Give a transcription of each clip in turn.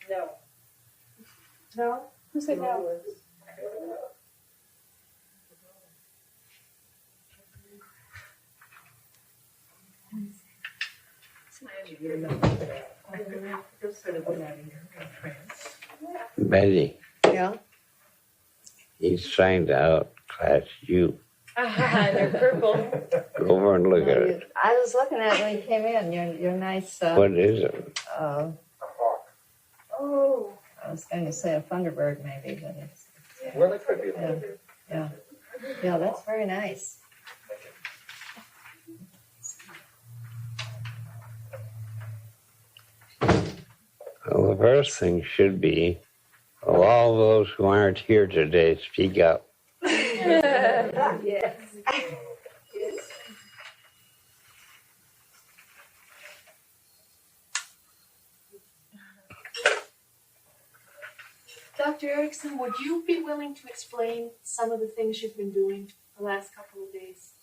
No. No? Who said no? Betty, Yeah. he's trying to outclass you. They're purple. Go over and look at it. I was looking at it when you came in. Your nice. What is it? A hawk. Oh. I was going to say a Thunderbird maybe, but it's. Well, it could be. Yeah. Yeah, that's very nice. Well, the first thing should be, of all those who aren't here today, speak up. Yes. Dr. Erickson, would you be willing to explain some of the things you've been doing the last couple of days?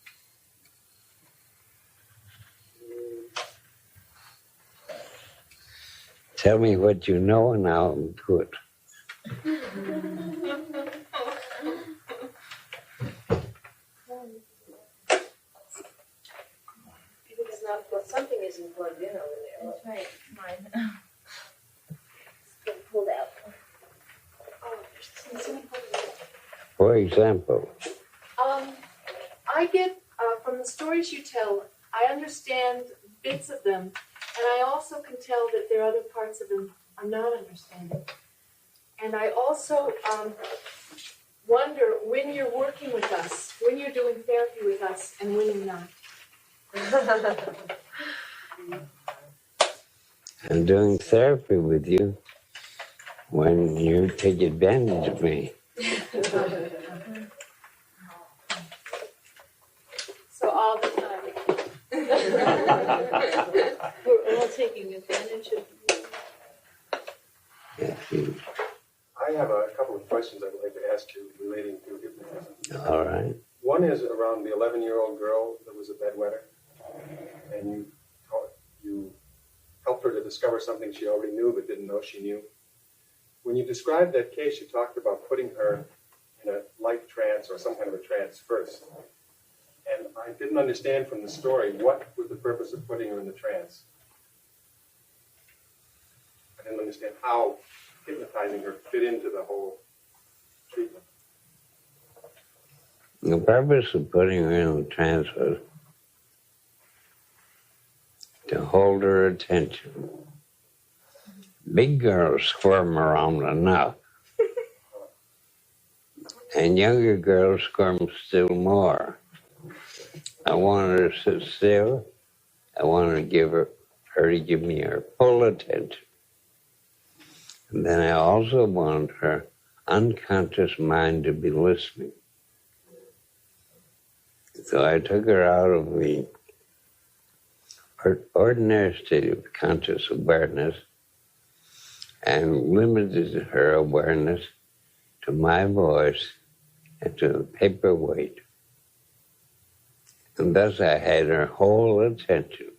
Tell me what you know and I'll do it. It's not, well, something isn't plugged in over there. That's right, mine. It's been pulled out. Oh, there's something. For example, I get, from the stories you tell, I understand bits of them, and I also can tell that there are other parts of them I'm not understanding. And I also wonder when you're working with us, when you're doing therapy with us, and when you're not. I'm doing therapy with you when you take advantage of me. So all the time. We're all taking advantage of you. Yes, you. I have a couple of questions I'd like to ask you relating to hypnotism. All right. One is around the 11-year-old girl that was a bedwetter, and you helped her to discover something she already knew but didn't know she knew. When you described that case, you talked about putting her in a light trance or some kind of a trance first. And I didn't understand from the story what was the purpose of putting her in the trance. I didn't understand how hypnotizing her fit into the whole treatment. The purpose of putting her in the trance was to hold her attention. Big girls squirm around enough, and younger girls squirm still more. I wanted her to sit still. I wanted to give her to give me her full attention. And then I also wanted her unconscious mind to be listening. So I took her out of the ordinary state of conscious awareness and limited her awareness to my voice and to the paperweight. And thus I had her whole attention.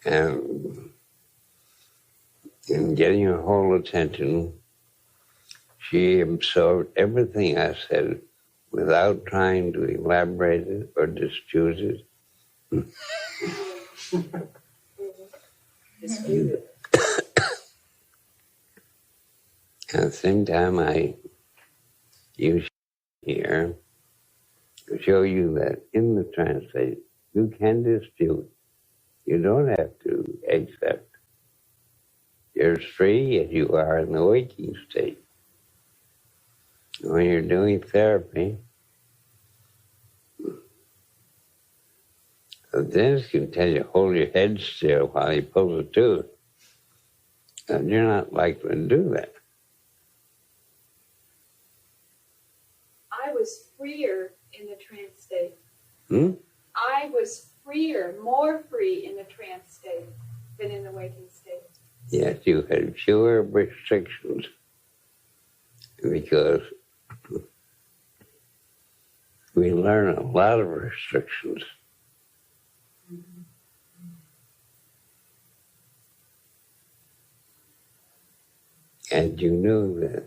And in getting her whole attention, she absorbed everything I said without trying to elaborate it or dispute it. At the same time, I use here to show you that in the trance state, you can dispute. You don't have to accept. You're as free as you are in the waking state. When you're doing therapy, the dentist can tell you, hold your head still while he pulls a tooth. And you're not likely to do that. I was freer in the trance state. Hmm? I was freer, more free in the trance state than in the waking state. Yes, you had fewer restrictions because we learn a lot of restrictions. And you knew that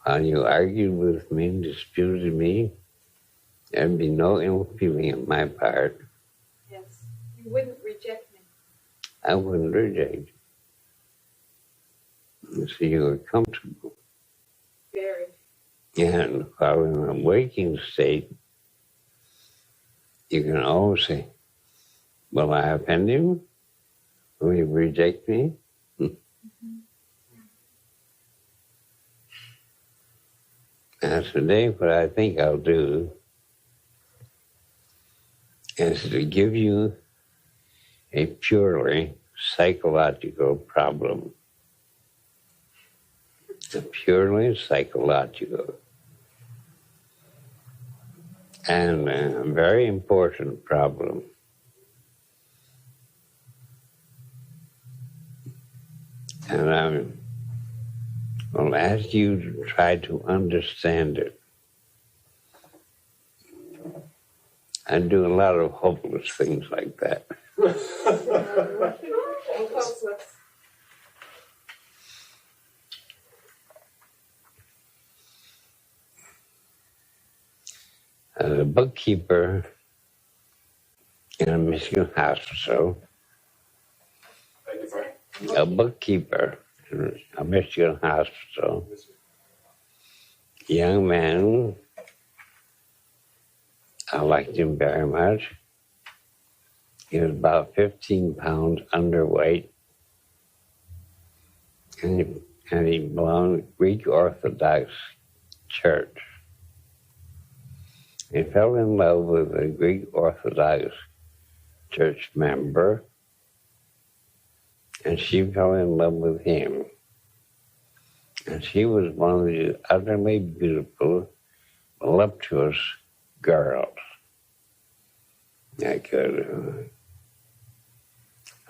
while you argued with me and disputed me, there'd be no ill feeling on my part. Yes. You wouldn't reject me. I wouldn't reject you. So you were comfortable. Very. And while in a waking state, you can always say, will I offend him? Will he reject me? And today, what I think I'll do is to give you a purely psychological problem. A purely psychological and a very important problem. And I will ask you to try to understand it. I do a lot of hopeless things like that. As a bookkeeper in a Michigan hospital, Thank you, Frank. a bookkeeper in a Michigan hospital, young man, I liked him very much. He was about 15 pounds underweight, and he belonged to the Greek Orthodox Church. He fell in love with a Greek Orthodox Church member, and she fell in love with him. And she was one of these utterly beautiful, voluptuous girls that could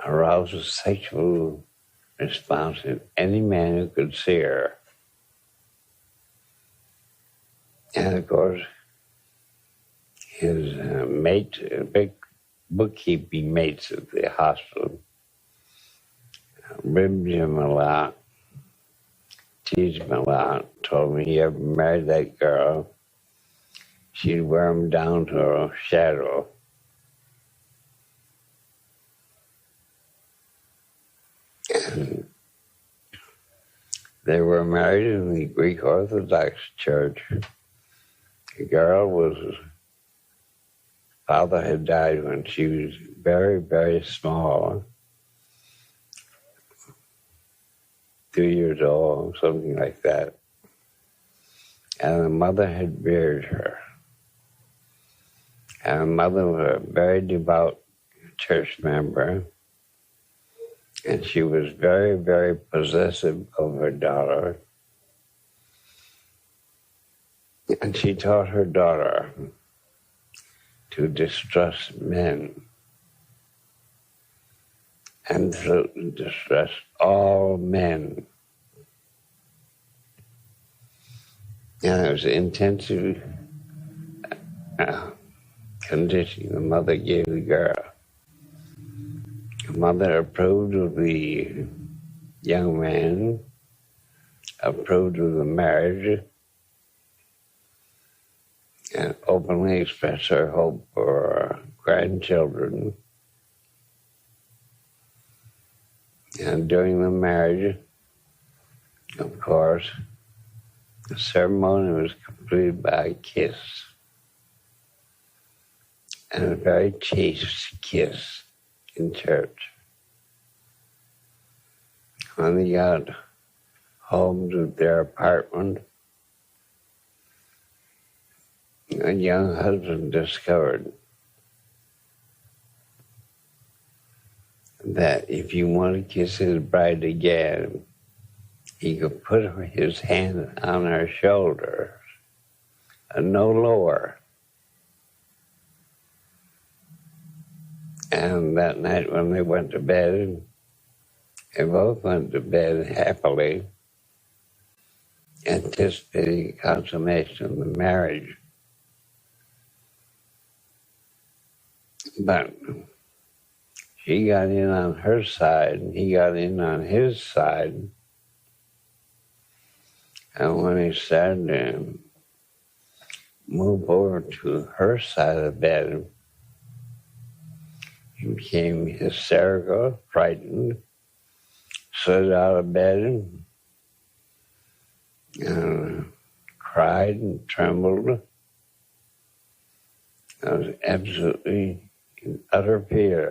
arouse a sexual response in any man who could see her. And of course, his big bookkeeping mates at the hospital, ribbed him a lot, teased him a lot, told me he ever married that girl, she'd wear him down to a shadow. And they were married in the Greek Orthodox Church. The girl was, father had died when she was very, very small, 2 years old, something like that. And the mother had reared her. And the mother was a very devout church member. And she was very, very possessive of her daughter. And she taught her daughter to distrust men and to distrust all men. And it was intensive conditioning the mother gave the girl. The mother approved of the young man, approved of the marriage, and openly expressed her hope for grandchildren. And during the marriage, of course, the ceremony was completed by a kiss, and a very chaste kiss in church. When they got home to their apartment, a young husband discovered that if you want to kiss his bride again, he could put his hand on her shoulder and no lower. And that night when they went to bed, they both went to bed happily, anticipating the consummation of the marriage. She got in on her side, and he got in on his side. And when he started to move over to her side of the bed, he became hysterical, frightened, slid out of bed, and cried and trembled. I was absolutely in utter fear.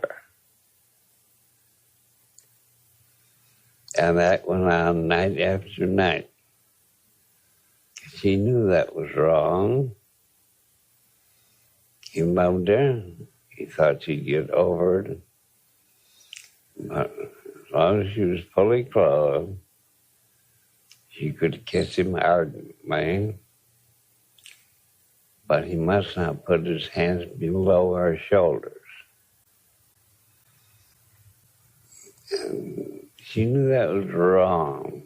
And that went on night after night. She knew that was wrong. He loved her. He thought she'd get over it. But as long as she was fully clothed, she could kiss him ardently. But he must not put his hands below her shoulders. And she knew that was wrong.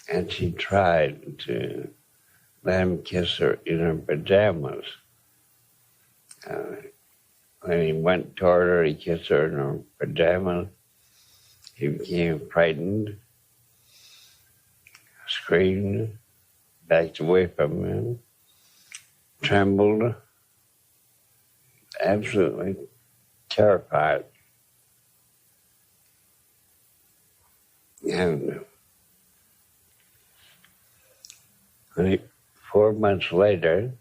And she tried to let him kiss her in her pajamas. When he went toward her, he kissed her in her pajamas. He became frightened, screamed, backed away from him, trembled, absolutely terrified. And 4 months later,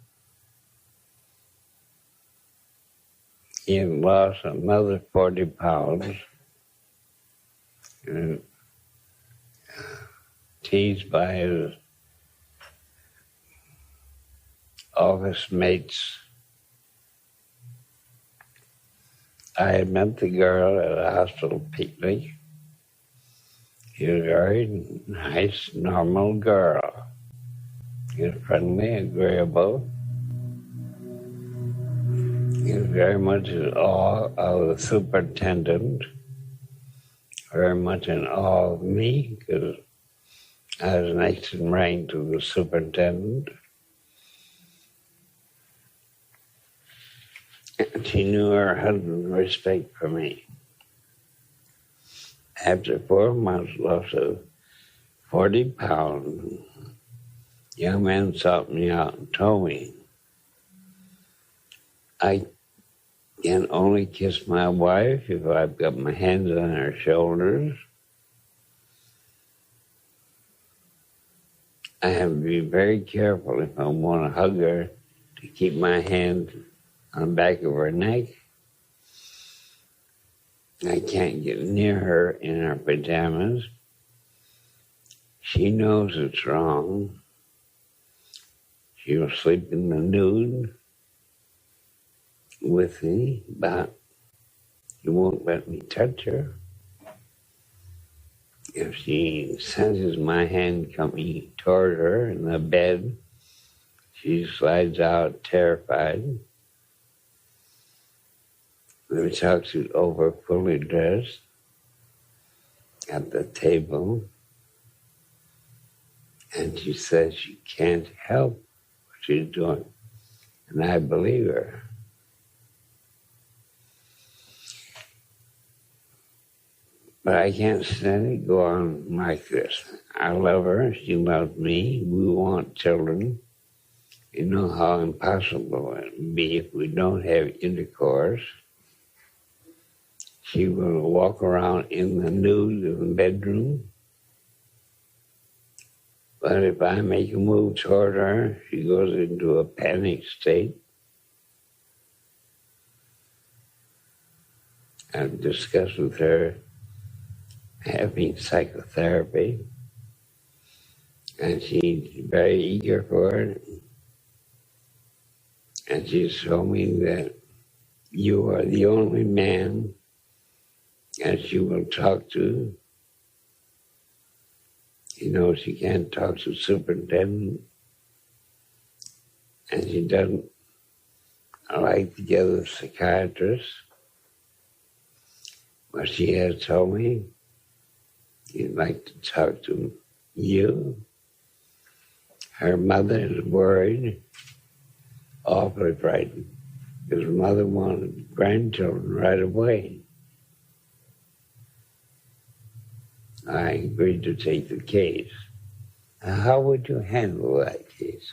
he had lost another 40 pounds, and teased by his office mates. I had met the girl at a hospital picnic. She was a very nice, normal girl. She was friendly, agreeable. He was very much in awe of the superintendent, very much in awe of me, because I was next in rank to the superintendent. And she knew her husband's respect for me. After 4 months, loss of 40 pounds, young man sought me out and told me, I can only kiss my wife if I've got my hands on her shoulders. I have to be very careful if I want to hug her to keep my hand on the back of her neck. I can't get near her in her pajamas. She knows it's wrong. She will sleep in the nude with me, but she won't let me touch her. If she senses my hand coming toward her in the bed, she slides out terrified. We talked it over fully dressed at the table, and she says she can't help what she's doing, and I believe her. But I can't stand it go on like this. I love her, she loves me, we want children. You know how impossible it would be if we don't have intercourse. She will walk around in the nude in the bedroom. But if I make a move toward her, she goes into a panic state. I've discussed with her having psychotherapy, and she's very eager for it. And she's told me that you are the only man that she will talk to. You know, she can't talk to the superintendent, and she doesn't like to get a psychiatrist. But she has told me she'd like to talk to you. Her mother is worried, awfully frightened, because her mother wanted grandchildren right away. I agreed to take the case. How would you handle that case?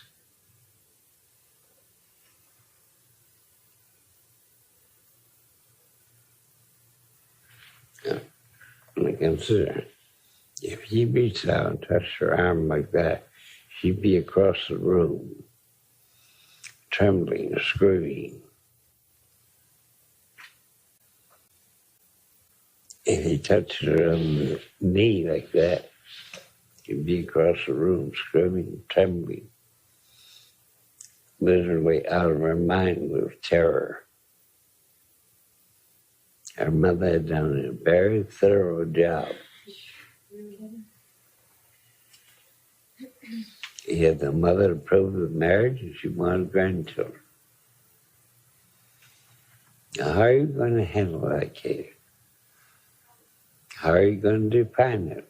Consider, if he reached out and touched her arm like that, she'd be across the room, trembling and screaming. If he touched her on the knee like that, she'd be across the room, screaming and trembling, literally out of her mind with terror. Her mother had done a very thorough job. He had the mother approve of marriage, and she wanted grandchildren. Now, how are you going to handle that case? How are you going to define it?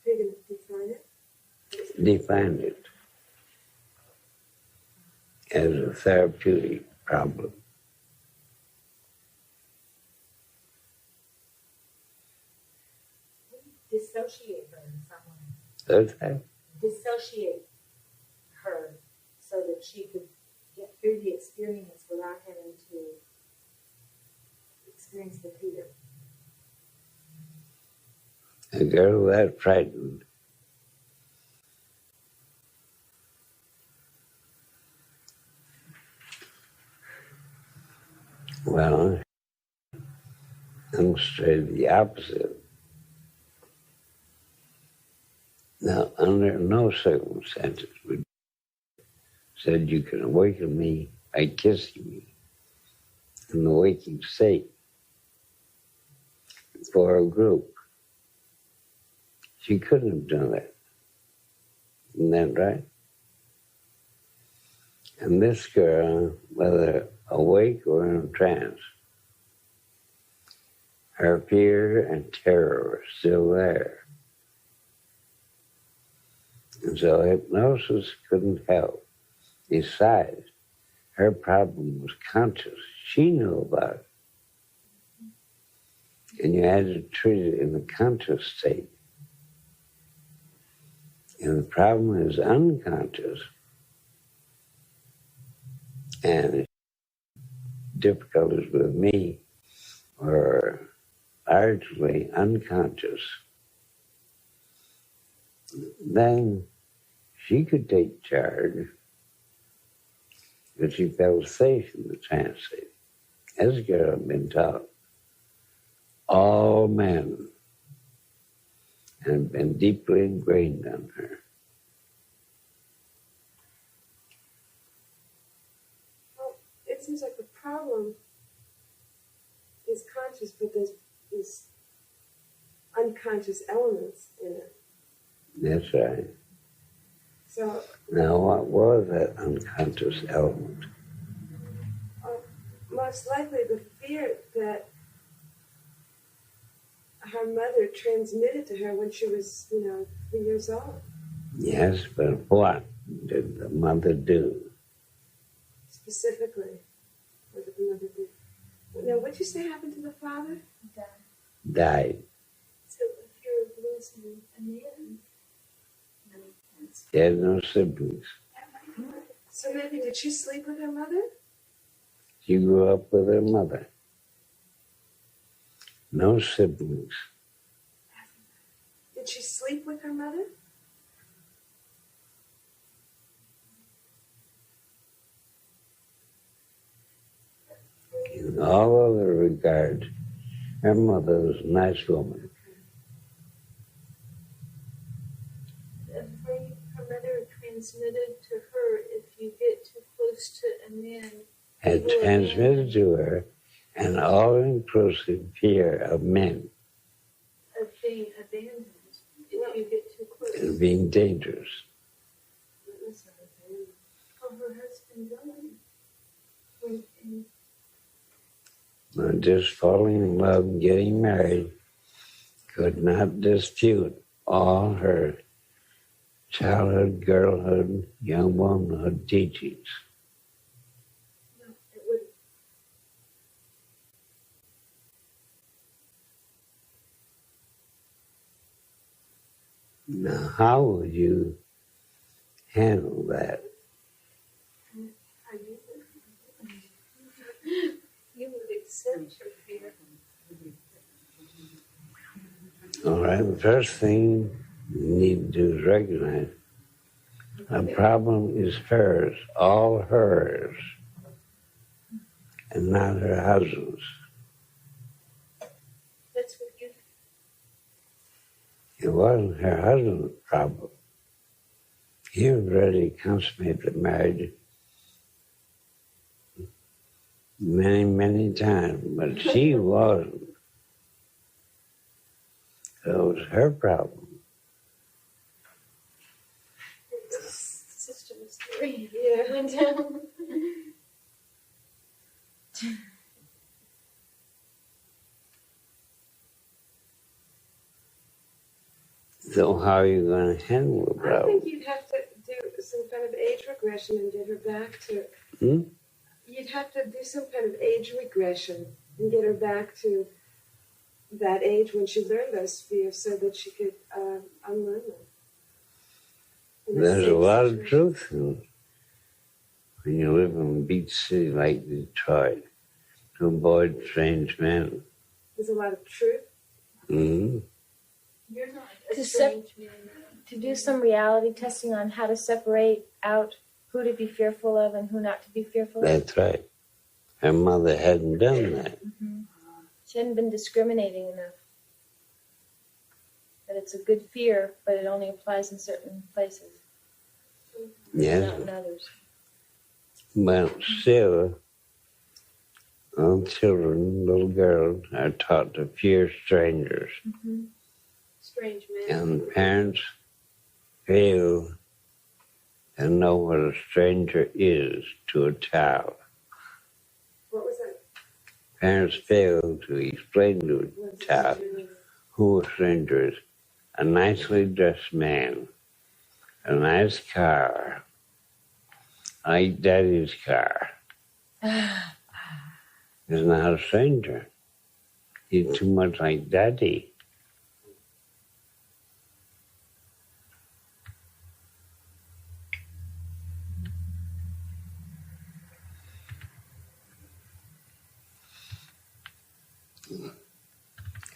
You're going to define it? Define it as a therapeutic problem. Dissociate her in some way. Okay. Dissociate her so that she could get through the experience without having to experience the fear. A girl that frightened. Well, I'm straight the opposite. Now, under no circumstances would said you can awaken me by kissing me in the waking state for a group. She couldn't have done that. Isn't that right? And this girl, whether awake or in a trance, her fear and terror are still there. And so hypnosis couldn't help. Besides, her problem was conscious. She knew about it. And you had to treat it in the conscious state. And the problem is unconscious. And difficulties with me were largely unconscious. Then she could take charge because she felt safe in the trance state. As a girl had been taught, all men had been deeply ingrained on her. Well, it seems like the problem is conscious, but there's these unconscious elements in it. That's right. So, Now, what was that unconscious element? most likely the fear that her mother transmitted to her when she was, 3 years old. Yes, but what did the mother do? Specifically, what did the mother do? Now, what did you say happened to the father? Died. So the fear of losing a man. She had no siblings. So maybe did she sleep with her mother? She grew up with her mother. No siblings. Did she sleep with her mother? In all other regards, her mother was a nice woman. Afraid her mother transmitted to her, if you get too close to a man, Had transmitted to her an all-inclusive fear of men of being abandoned if you get too close. and being dangerous. Oh, her husband died. Not just falling in love and getting married could not dispute all her childhood, girlhood, young womanhood teachings. No, it wouldn't. Now, how would you handle that? You would accept your fear. All right, the first thing you need to do is recognize the problem is hers, all hers, and not her husband's. That's what you. It wasn't her husband's problem. He was ready to consummate the marriage many, many times, but she wasn't. So it was her problem. Such a mystery. Yeah. So how are you going to handle the I problem? think you'd have to do some kind of age regression and get her back to. You'd have to do some kind of age regression and get her back to that age when she learned those fears, so that she could unlearn them. There's a lot of truth in it. When you live in a beach city like Detroit, to avoid strange men. There's a lot of truth. Mm-hmm. You're not To a sep- strange man. To do some reality testing on how to separate out who to be fearful of and who not to be fearful of. That's right. Her mother hadn't done that. Mm-hmm. She hadn't been discriminating enough. That it's a good fear, but it only applies in certain places, Yes. not in others. But still, all children, little girls, are taught to fear strangers. Mm-hmm. Strange man. And parents fail to know what a stranger is to a child. What was that? Parents fail to explain to a child who a stranger is. A nicely dressed man, a nice car, like Daddy's car, is not a stranger. He's too much like Daddy.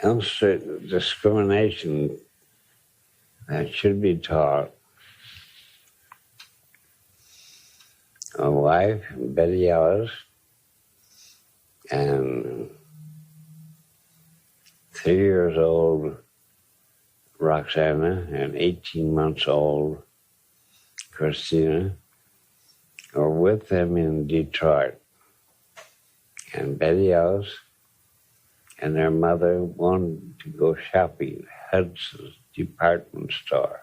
Also, discrimination that should be taught. My wife, Betty Ellis, and 3 years old Roxana and 18 months old Christina are with them in Detroit. And Betty Ellis and their mother wanted to go shopping at Hudson's department store.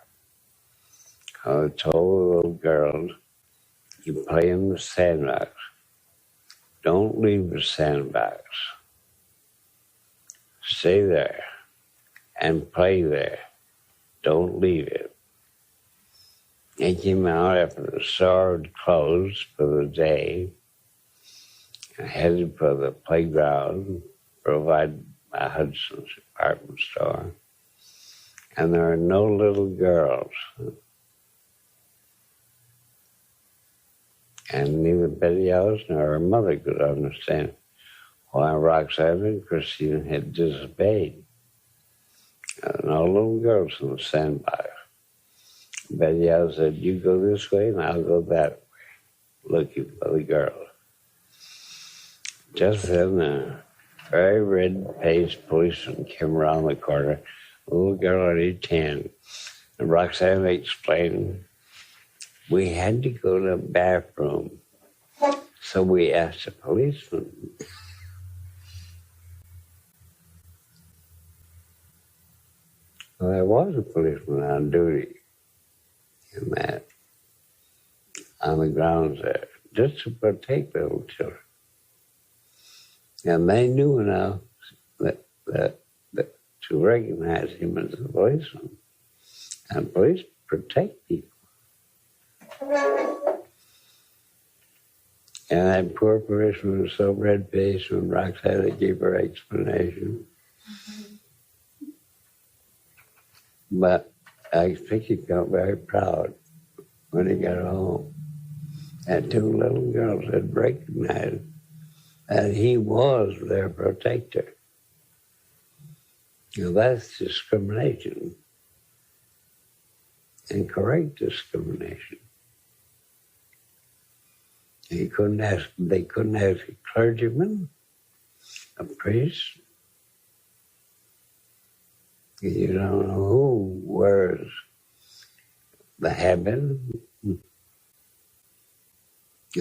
I told the little girls, you play in the sandbox. Don't leave the sandbox. Stay there and play there. Don't leave it. They came out after the store had closed for the day and headed for the playground provided by Hudson's department store. And there are no little girls. And neither Betty Ellis nor her mother could understand why Roxanne and Christina had disobeyed. No little girls in the sandbox. Betty Ellis said, you go this way and I'll go that way, looking for the girls. Just then, a very red-faced policeman came around the corner, a little girl on each hand. And Roxanne explained, we had to go to the bathroom, so we asked the policeman. Well, there was a policeman on duty in that, on the grounds there, just to protect little children. And they knew enough that to recognize him as a policeman. And police protect people. And that poor policeman was so red-faced when Roxana gave her explanation. But I think he felt very proud when he got home. And two little girls had recognized that he was their protector. Now that's discrimination, incorrect discrimination. They couldn't ask a clergyman, a priest. You don't know who wears the habit,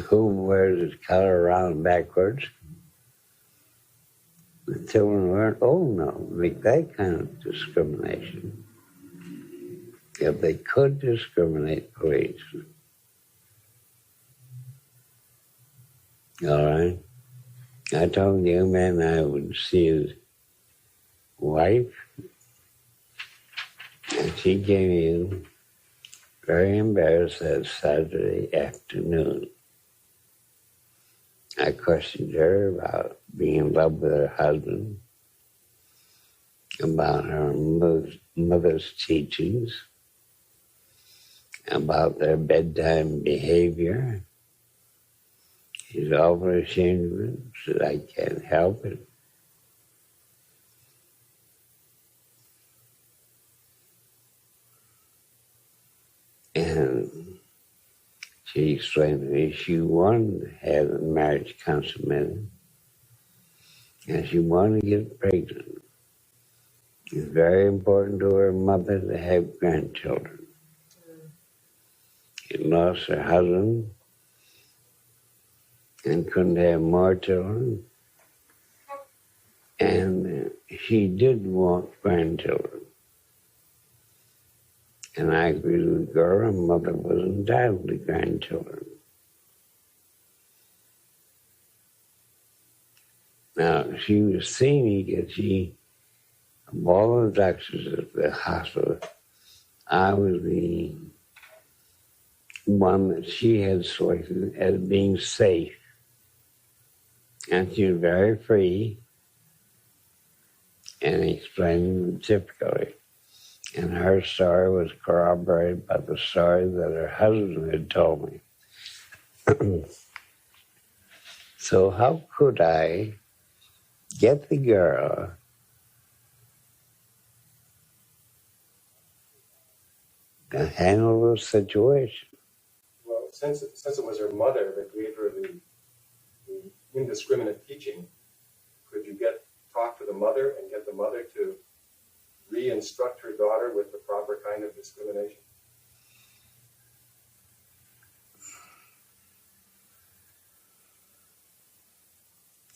who wears his collar around backwards. The children weren't old enough to make that kind of discrimination. If they could discriminate police. All right. I told the young man I would see his wife, and she came in very embarrassed that Saturday afternoon. I questioned her about being in love with her husband, about her mother's teachings, about their bedtime behavior. She's awfully ashamed of it, said I can't help it. And she explained to me she wanted to have the marriage consummated, and she wanted to get pregnant. It's very important to her mother to have grandchildren. She lost her husband and couldn't have more children, and she did want grandchildren. And I agreed with the girl, her mother was entitled to grandchildren. Now, she was seeing me because of all the doctors at the hospital, I was the one that she had selected as being safe. And she was very free and explaining the difficulty. And her story was corroborated by the story that her husband had told me. So how could I get the girl to handle the situation? Well, since it was her mother that gave her the indiscriminate teaching, could you talk to the mother and get the mother to re-instruct her daughter with the proper kind of discrimination?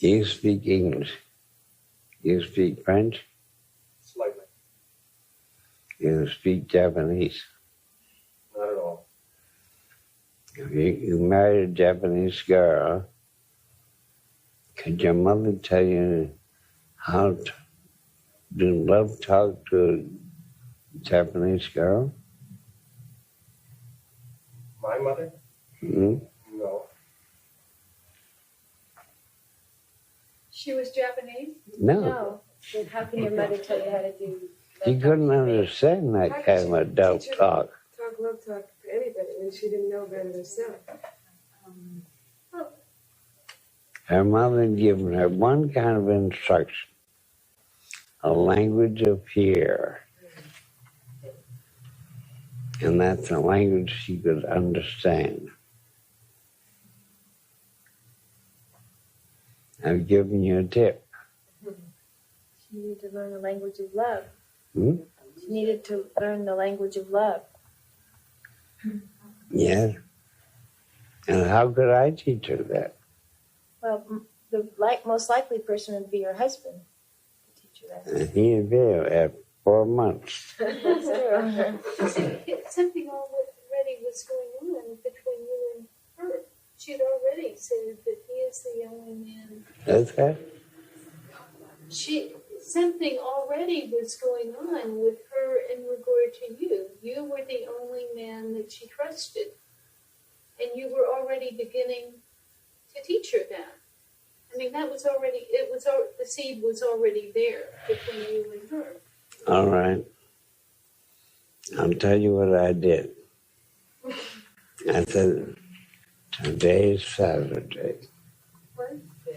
You speak English. You speak French. Slightly. You speak Japanese. Not at all. If you married a Japanese girl, could your mother tell you how to do love talk to a Japanese girl? My mother? Hmm? No. She was Japanese? No. No. Then how can your mother tell you how to do She couldn't understand How that could kind she of adult teach her talk. Love talk to anybody when she didn't know better herself. Her mother had given her one kind of instruction, a language of fear. And that's a language she could understand. I've given you a tip. She needed to learn the language of love. Hmm? She needed to learn the language of love. Yes. And how could I teach her that? Well, the most likely person would be your husband to teach her that. And he'd be at 4 months. That's true. Something already was going on between you and her. She'd already said that he is the only man. That's that? Something already was going on with her in regard to you. You were the only man that she trusted. And you were already beginning to teach her that. I mean, that was already, the seed was already there between you and her. All right. I'll tell you what I did. I said, today's Saturday.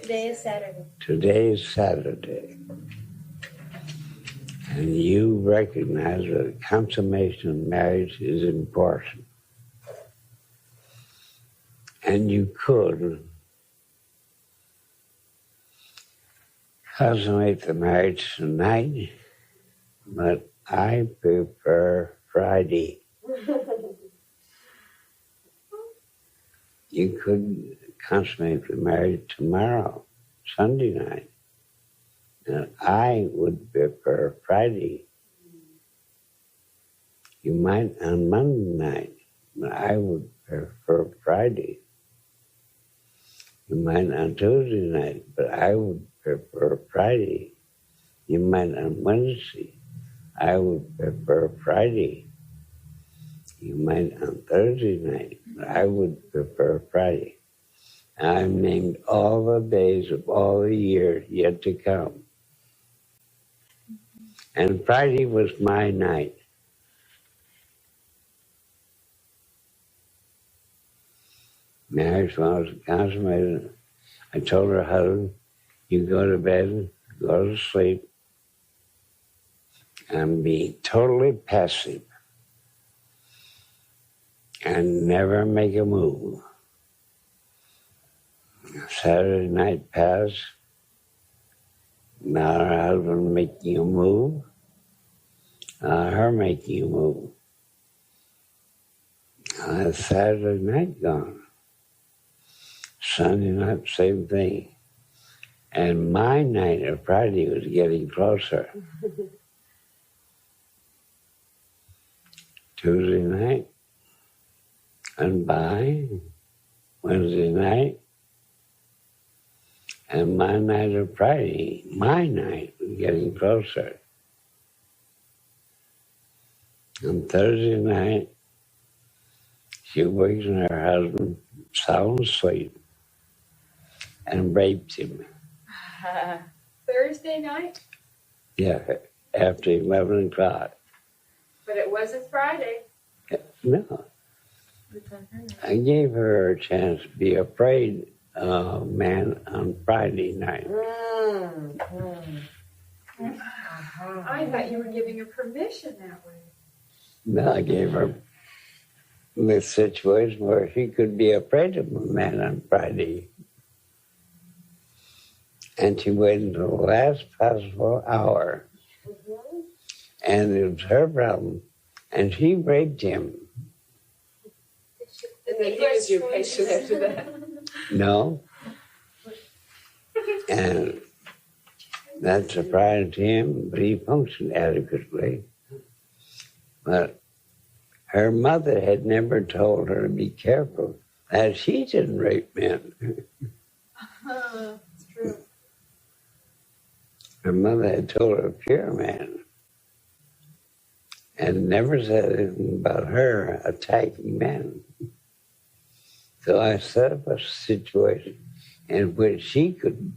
Today is Saturday. Today's Saturday. And you recognize that consummation of marriage is important. And you could consummate the marriage tonight, but I prefer Friday. You could consummate the marriage tomorrow, Sunday night. And I would prefer Friday. You might on Monday night, but I would prefer Friday. You might on Tuesday night, but I would prefer Friday. You might on Wednesday, I would prefer Friday. You might on Thursday night, but I would prefer Friday. I've named all the days of all the years yet to come. And Friday was my night. Marriage was consummated. I told her husband, you go to bed, go to sleep, and be totally passive. And never make a move. Saturday night passed. Now her husband making a move. Her making a move. Saturday night gone. Sunday night, same thing. And my night of Friday was getting closer. Tuesday night, and by Wednesday night, and my night of Friday, my night was getting closer. On Thursday night, she wakes her husband sound asleep and raped him. Thursday night? Yeah, after 11 o'clock. But it wasn't Friday. No. I gave her a chance to be afraid of man on Friday night. I thought you were giving her permission that way. No, I gave her the situation where she could be afraid of a man on Friday. And she waited until the last possible hour. And it was her problem. And she raped him. And then he was your patient after that. No. And that surprised him, but he functioned adequately. But her mother had never told her to be careful that she didn't rape men. That's true. Her mother had told her to fear man. And never said anything about her attacking men. So I set up a situation in which she could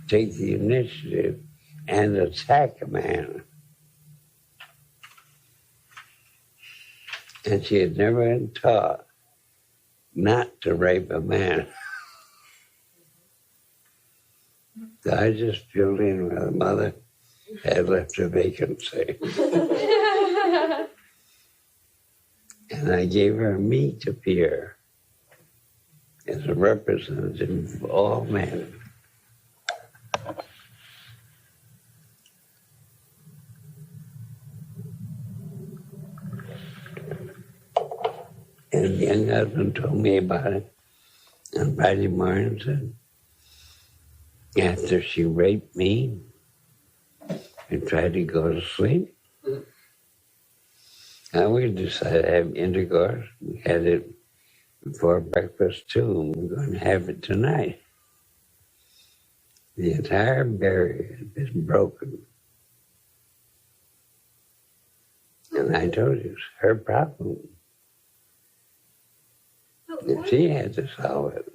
take the initiative and attack a man. And she had never been taught not to rape a man. So I just filled in where the mother had left a vacancy. And I gave her me to fear as a representative of all men. And the young husband told me about it on Friday morning. Said, after she raped me and tried to go to sleep, and we decided to have intercourse. We had it before breakfast too, and we're going to have it tonight. The entire barrier had been broken. And I told you, it's her problem. And she had to solve it.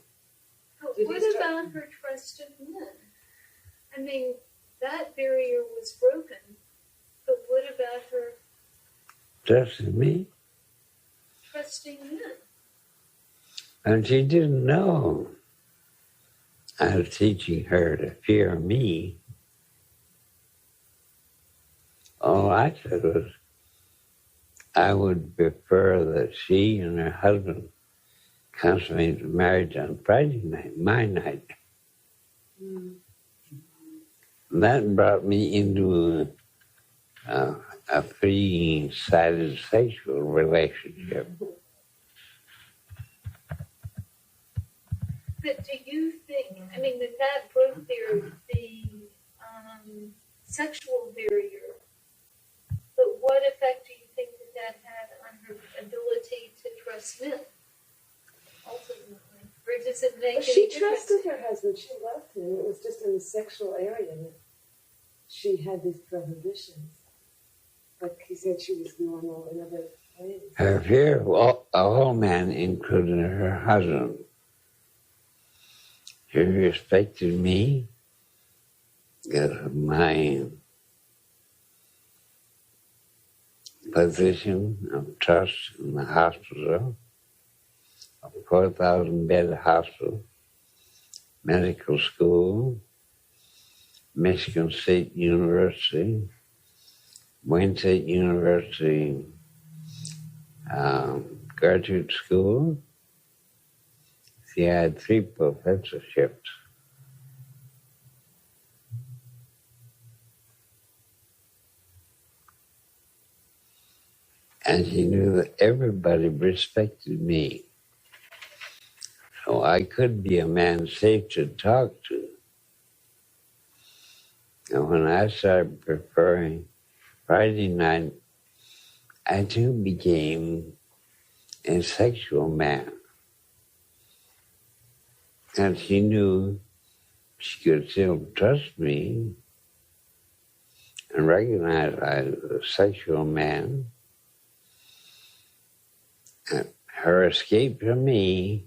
What about her trust in men? I mean, that barrier was broken, but what about her trusted me. Trusting men. And she didn't know I was teaching her to fear me. All I said was I would prefer that she and her husband consummate the marriage on Friday night, my night. Mm. That brought me into a three-sided sexual relationship. But do you think, I mean, that broke the sexual barrier, but what effect do you think that had on her ability to trust men, ultimately? Or does it make But any she difference? trusted her husband. She loved him. It was just in the sexual area that she had these prohibitions. But he said she was normal in other ways. Her fear of all men, including her husband. She respected me because of my position of trust in the hospital, a 4,000-bed hospital, medical school, Michigan State University, Wayne State University graduate school. She had 3 professorships. And she knew that everybody respected me. So I could be a man safe to talk to. And when I started preferring Friday night, I too became a sexual man. And she knew she could still trust me and recognize I was a sexual man. And her escape from me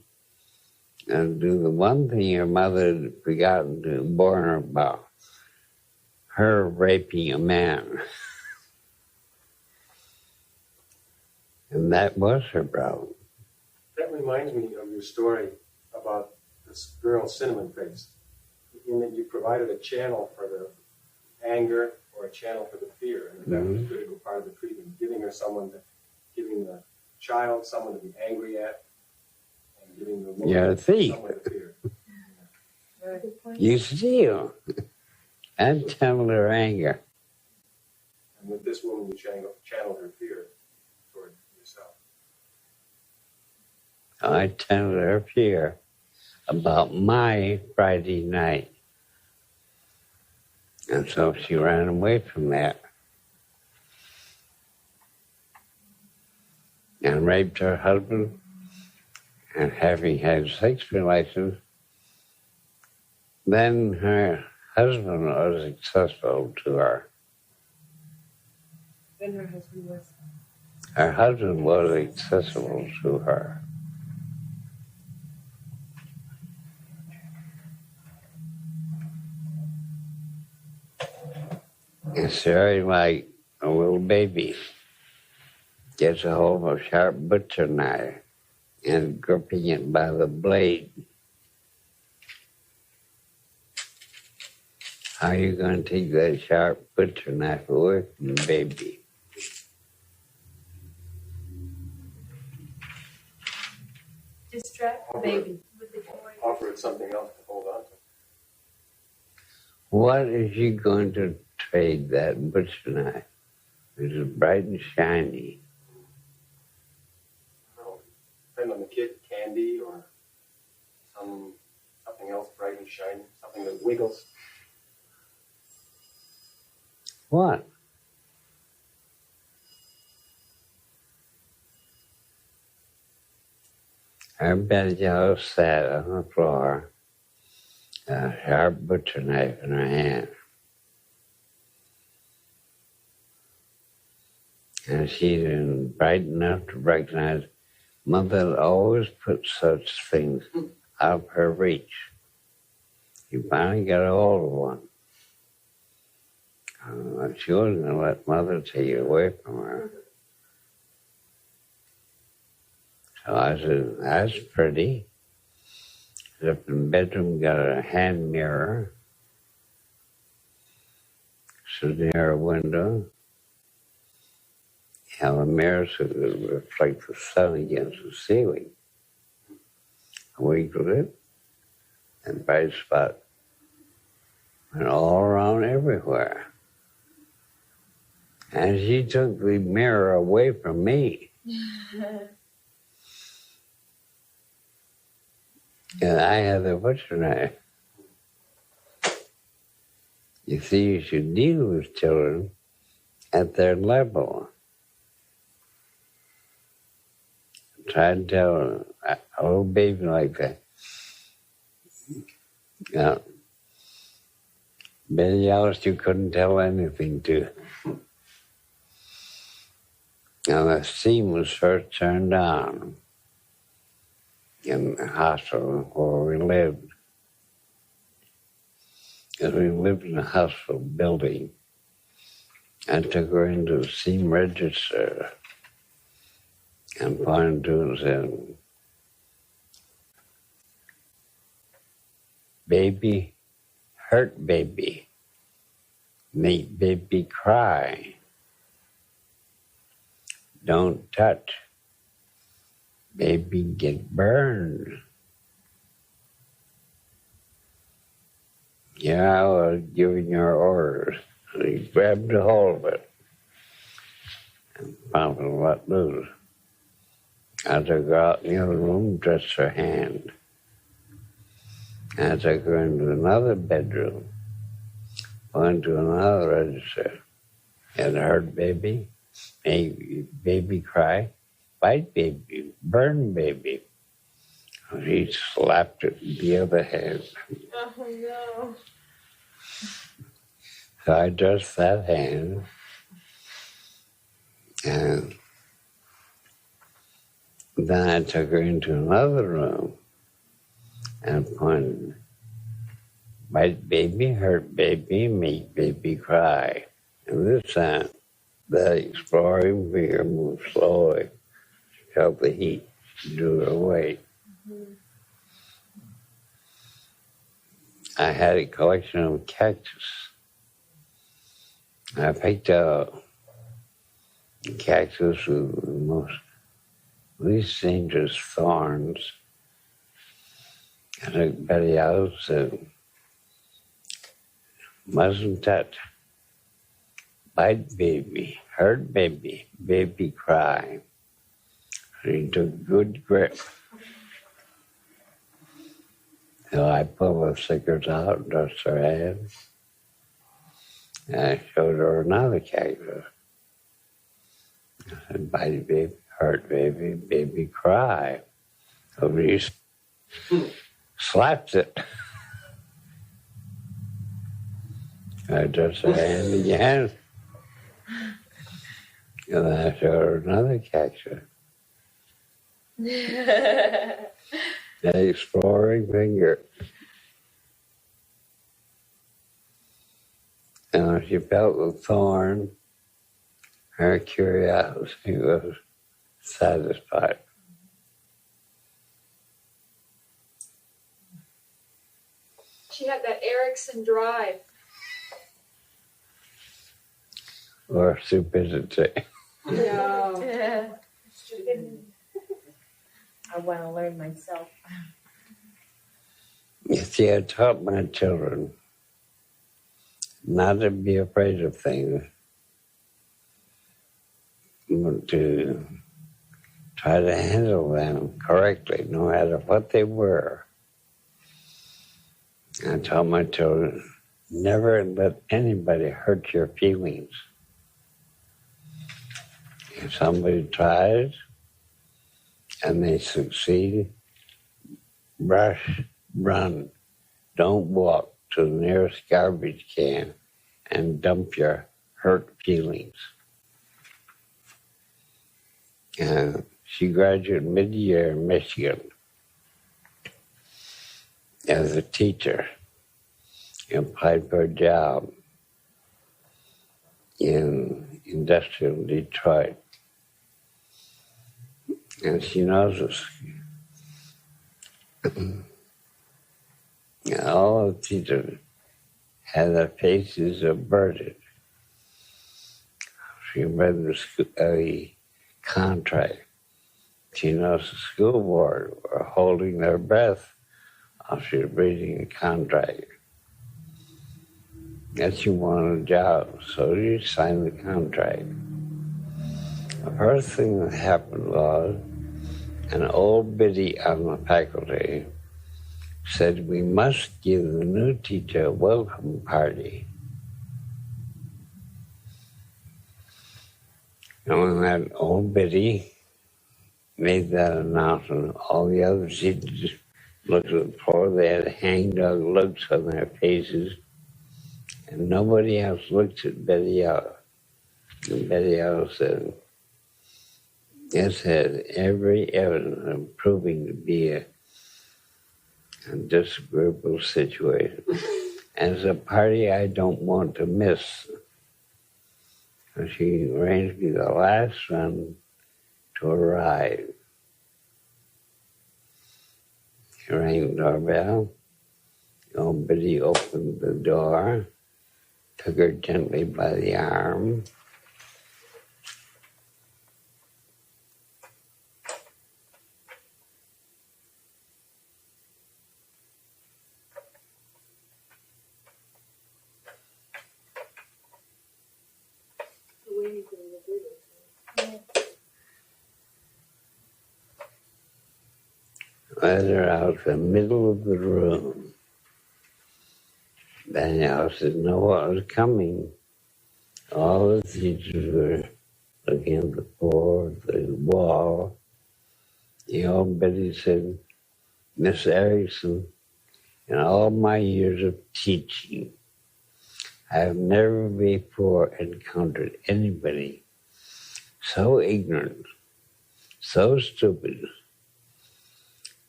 and do the one thing her mother had forgotten to warn her about, her raping a man. And that was her problem. That reminds me of your story about this girl, Cinnamon Face, in that you provided a channel for the anger or a channel for the fear, and that was a critical part of the treatment, giving the child someone to be angry at, and giving the woman someone to fear. You steal and channel her anger. And with this woman, you channeled her fear toward yourself. I channeled her fear about my Friday night. And so she ran away from that and raped her husband, and having had sex relations, then her husband was accessible to her. Then her husband was. Her husband was accessible to her. It's very like a little baby gets a hold of a sharp butcher knife and gripping it by the blade. How are you going to take that sharp butcher knife away from the baby? Distract the baby with the toy. Offer it something else to hold on to. What is she going to trade that butcher knife, which is bright and shiny? Depend on the kid, candy or something else bright and shiny, something that wiggles. What? Everybody else sat on the floor, a sharp butcher knife in her hand. And she didn't bright enough to recognize Mother always put such things out of her reach. She finally got a hold of one. She wasn't going to let Mother take it away from her. So I said, that's pretty. Up in the bedroom, got a hand mirror. So near a window. Have a mirror so it would reflect the sun against the ceiling. I wiggled it, and bright spot went all around everywhere. And she took the mirror away from me. And I had the butcher knife. You see, you should deal with children at their level. Try to tell a little baby like that. Many else you couldn't tell anything to. Now the steam was first turned on in the hospital where we lived. Because we lived in a hospital building. I took her into the steam register and pointed to it and said, baby, hurt baby, make baby cry. Don't touch. Baby get burned. Yeah, I was giving your orders. So he grabbed a hold of it and found it let loose. I took her out in the other room, touched her hand. I took her into another bedroom, went to another register, and heard baby, make baby cry, bite baby, burn baby. He slapped it with the other hand. Oh no. So I dressed that hand, and then I took her into another room and pointed, bite baby, hurt baby, make baby cry. And this time, the exploring finger moved slowly. She felt the heat, drew her away. Mm-hmm. I had a collection of cactus. I picked out cactus with the least dangerous thorns. I took Betty out and said, mustn't touch. Bite baby, hurt baby, baby cry. She took good grip. So I pulled the stickers out and touched her hand. And I showed her another cactus. I said, bite baby, hurt baby, baby cry. So she slapped it. I touched her hand again. And then I showed her another cactus. An exploring finger. And when she felt the thorn, her curiosity was satisfied. She had that Erickson drive. Or stupidity. No. I want to learn myself. You see, I taught my children not to be afraid of things, but to try to handle them correctly, no matter what they were. I taught my children, never let anybody hurt your feelings. If somebody tries and they succeed, rush, run. Don't walk to the nearest garbage can and dump your hurt feelings. And she graduated mid-year in Michigan as a teacher. And applied for a job in industrial Detroit. And she noticed all the teachers had their faces averted. She read the contract. She noticed the school board were holding their breath while she was reading the contract. And she wanted a job, so she signed the contract. The first thing that happened was an old biddy on the faculty said, "We must give the new teacher a welcome party." And when that old biddy made that announcement, all the other teachers looked at the floor. They had hangdog looks on their faces, and nobody else looked at Betty Ellis. And Betty Ellis said, "This has every evidence of proving to be a disagreeable situation. And it's a party I don't want to miss." So she arranged to be the last one to arrive. She rang the doorbell. The old biddy opened the door, took her gently by the arm. Led her out the middle of the room. Danielle didn't know what was coming. All the teachers were looking at the floor, the wall. The old Betty said, "Miss Erickson, in all my years of teaching, I have never before encountered anybody so ignorant, so stupid,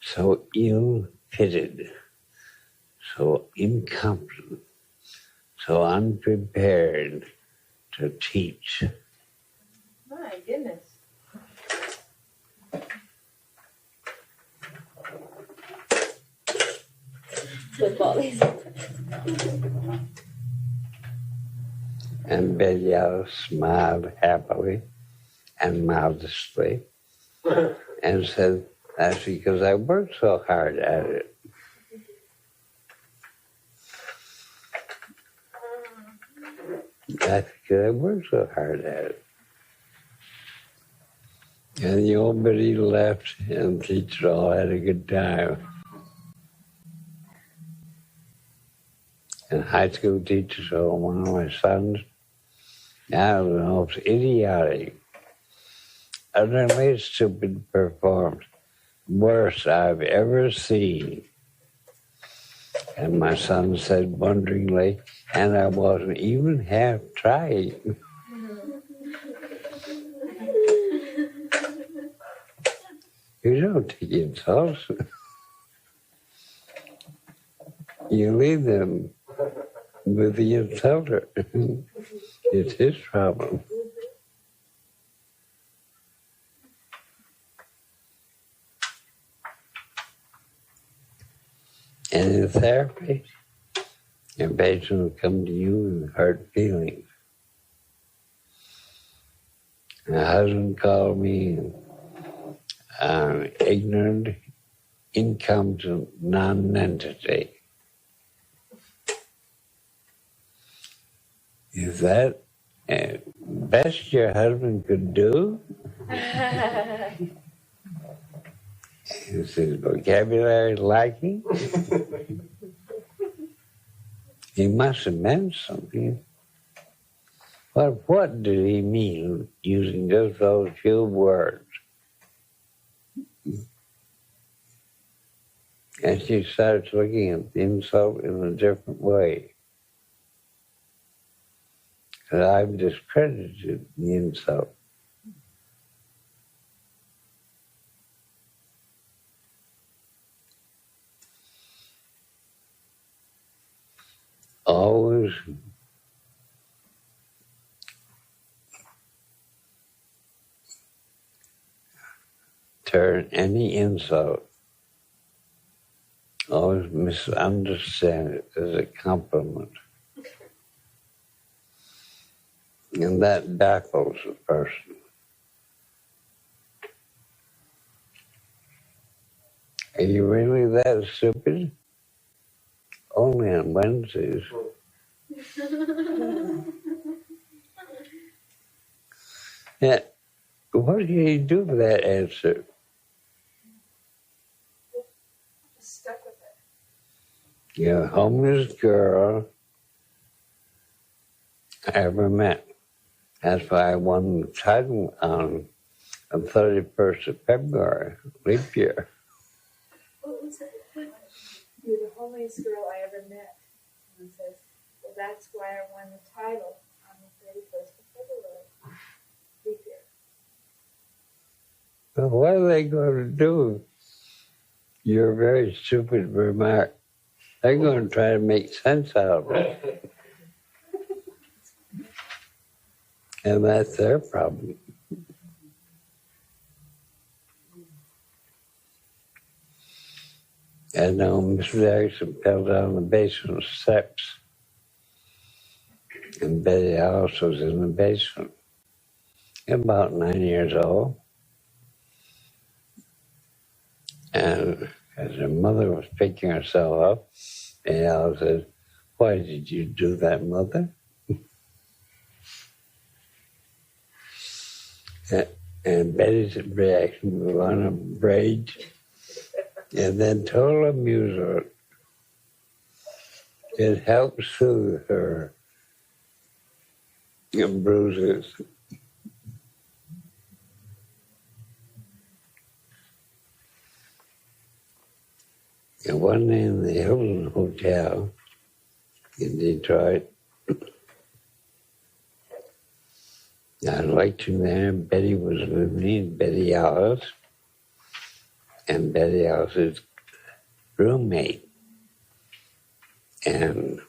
so ill-fitted, so incompetent, so unprepared to teach." My goodness. With all these. And Betty Ellis smiled happily and modestly and said, "That's because I worked so hard at it." That's because I worked so hard at it. And the old biddy left, and the teachers all had a good time. And high school teachers told one of my sons, "That was the most idiotic, utterly stupid performance, worst I've ever seen." And my son said wonderingly, "And I wasn't even half trying." You don't take insults. You leave them with the insulter. It's his problem. And in therapy, your patient will come to you with hurt feelings. My husband called me an ignorant, incompetent non-entity. Is that the best your husband could do? Is his vocabulary lacking? He must have meant something. What did he mean using just those few words? And she starts looking at the insult in a different way. Because I've discredited the insult. Always turn any insult, always misunderstand it as a compliment. And that baffles a person. Are you really that stupid? Only on Wednesdays. Yeah. What do you do with that answer? Stuck with it. You're a homeless girl I ever met. That's why I won the title on the 31st of February, leap year. What was it? You're the holiest girl I ever met. And he says, well, that's why I won the title on the 31st of February. Leap year. Well, what are they going to do? Your very stupid remark. They're going to try to make sense out of it. And that's their problem. I know Mrs. Erickson fell down the basement steps. And Betty Alice was in the basement. About 9 years old. And as her mother was picking herself up, Betty Alice said, "Why did you do that, Mother?" And Betty's reaction was one of rage and then total amusement. It helped soothe her bruises. And one day in the Hilton Hotel in Detroit, I liked him there. Betty was with me, Betty Alice, and Betty Alice's roommate. And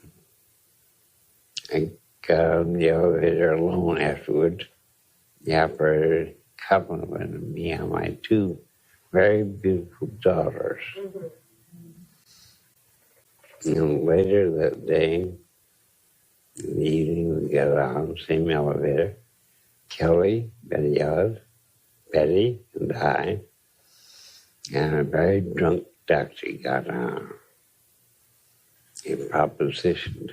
I got on the elevator alone afterwards. The operator complimented me on my two very beautiful daughters. Mm-hmm. And later that day, in the evening, we got on, same elevator. Kelly, Betty Alice, Betty, and I, and a very drunk doctor got on. He propositioned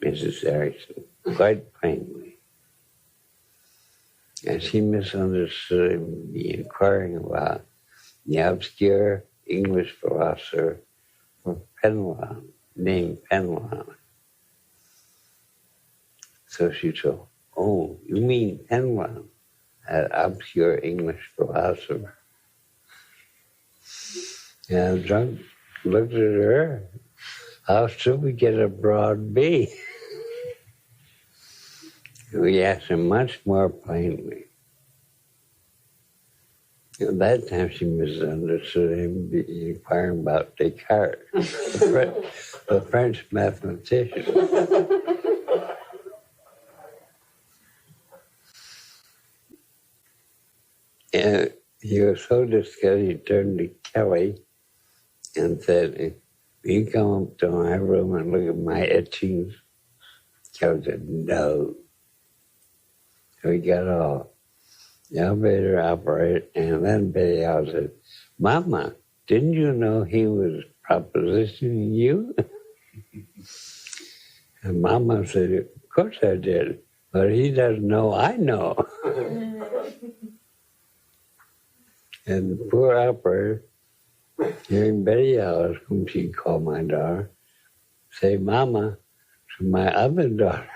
Mrs. Erickson quite plainly. And she misunderstood him be inquiring about the obscure English philosopher Penelon, named Penelon. So she told, "Oh, you mean Penelon, that obscure English philosopher?" And the drunk looked at her. How should we get a broad B? We asked her much more plainly. At that time, she misunderstood him inquiring about Descartes, the French mathematician. And he was so disgusted, he turned to Kelly and said, "Will you come up to my room and look at my etchings?" Kelly said, "No." So he got off. The elevator operated, and then Betty Alice said, "Mama, didn't you know he was propositioning you?" And Mama said, "Of course I did, but he doesn't know I know." And the poor operator, hearing Betty Alice, whom she called my daughter, say "Mama" to my other daughter.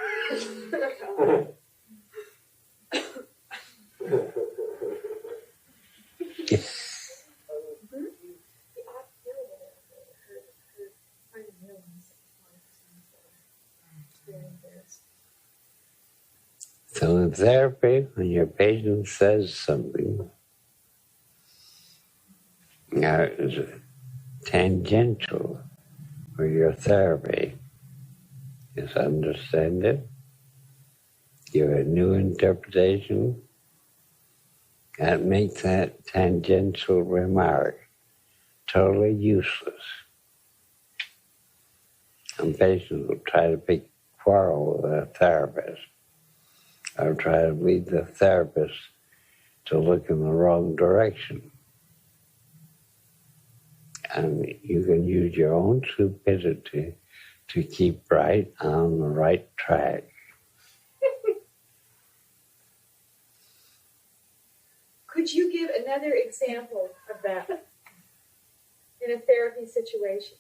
So in therapy, when your patient says something, is tangential for your therapy, is understand it, give a new interpretation, and make that tangential remark totally useless. And patients will try to quarrel with a therapist or try to lead the therapist to look in the wrong direction. And you can use your own stupidity to keep right on the right track. Could you give another example of that in a therapy situation?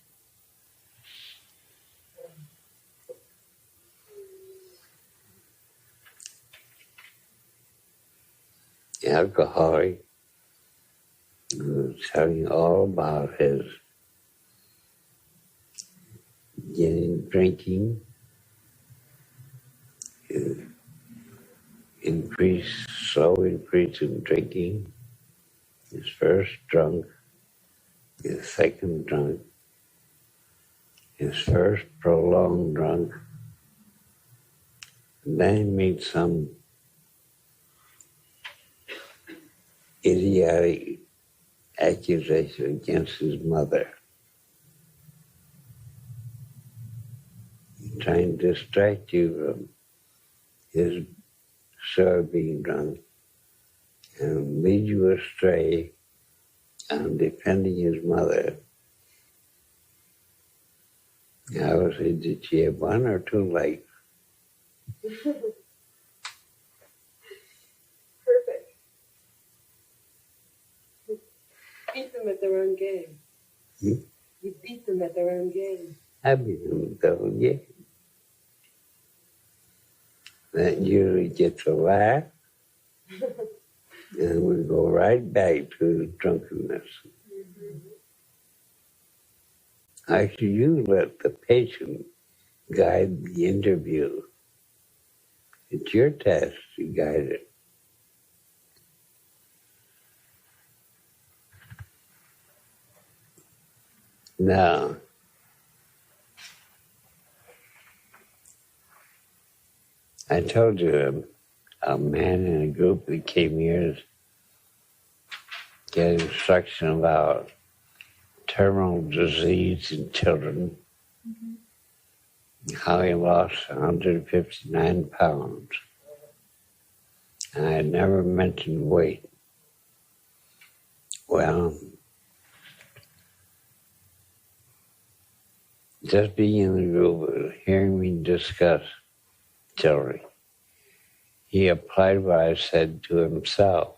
The alcoholic was telling all about his drinking, his slow increase in drinking, his first drunk, his second drunk, his first prolonged drunk, and then he made some idiotic accusation against his mother, trying to distract you from his sure being drunk and lead you astray on defending his mother. I would say, did she have one or two legs? Perfect. Beat them at their own game. Hmm? You beat them at their own game. I beat them though, yeah. That usually gets a laugh, and we go right back to the drunkenness. Actually, you let the patient guide the interview. It's your task to guide it. Now, I told you a man in a group that came here to get instruction about terminal disease in children, how he lost 159 pounds. And I had never mentioned weight. Well, just being in the group, hearing me discuss children, he applied what I said to himself,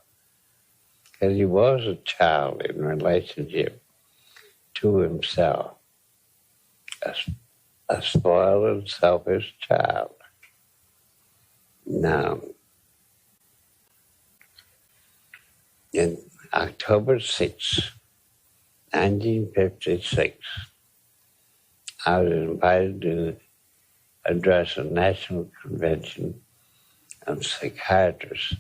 because he was a child in relationship to himself, a spoiled and selfish child. Now, in October 6, 1956, I was invited to address a national convention of psychiatrists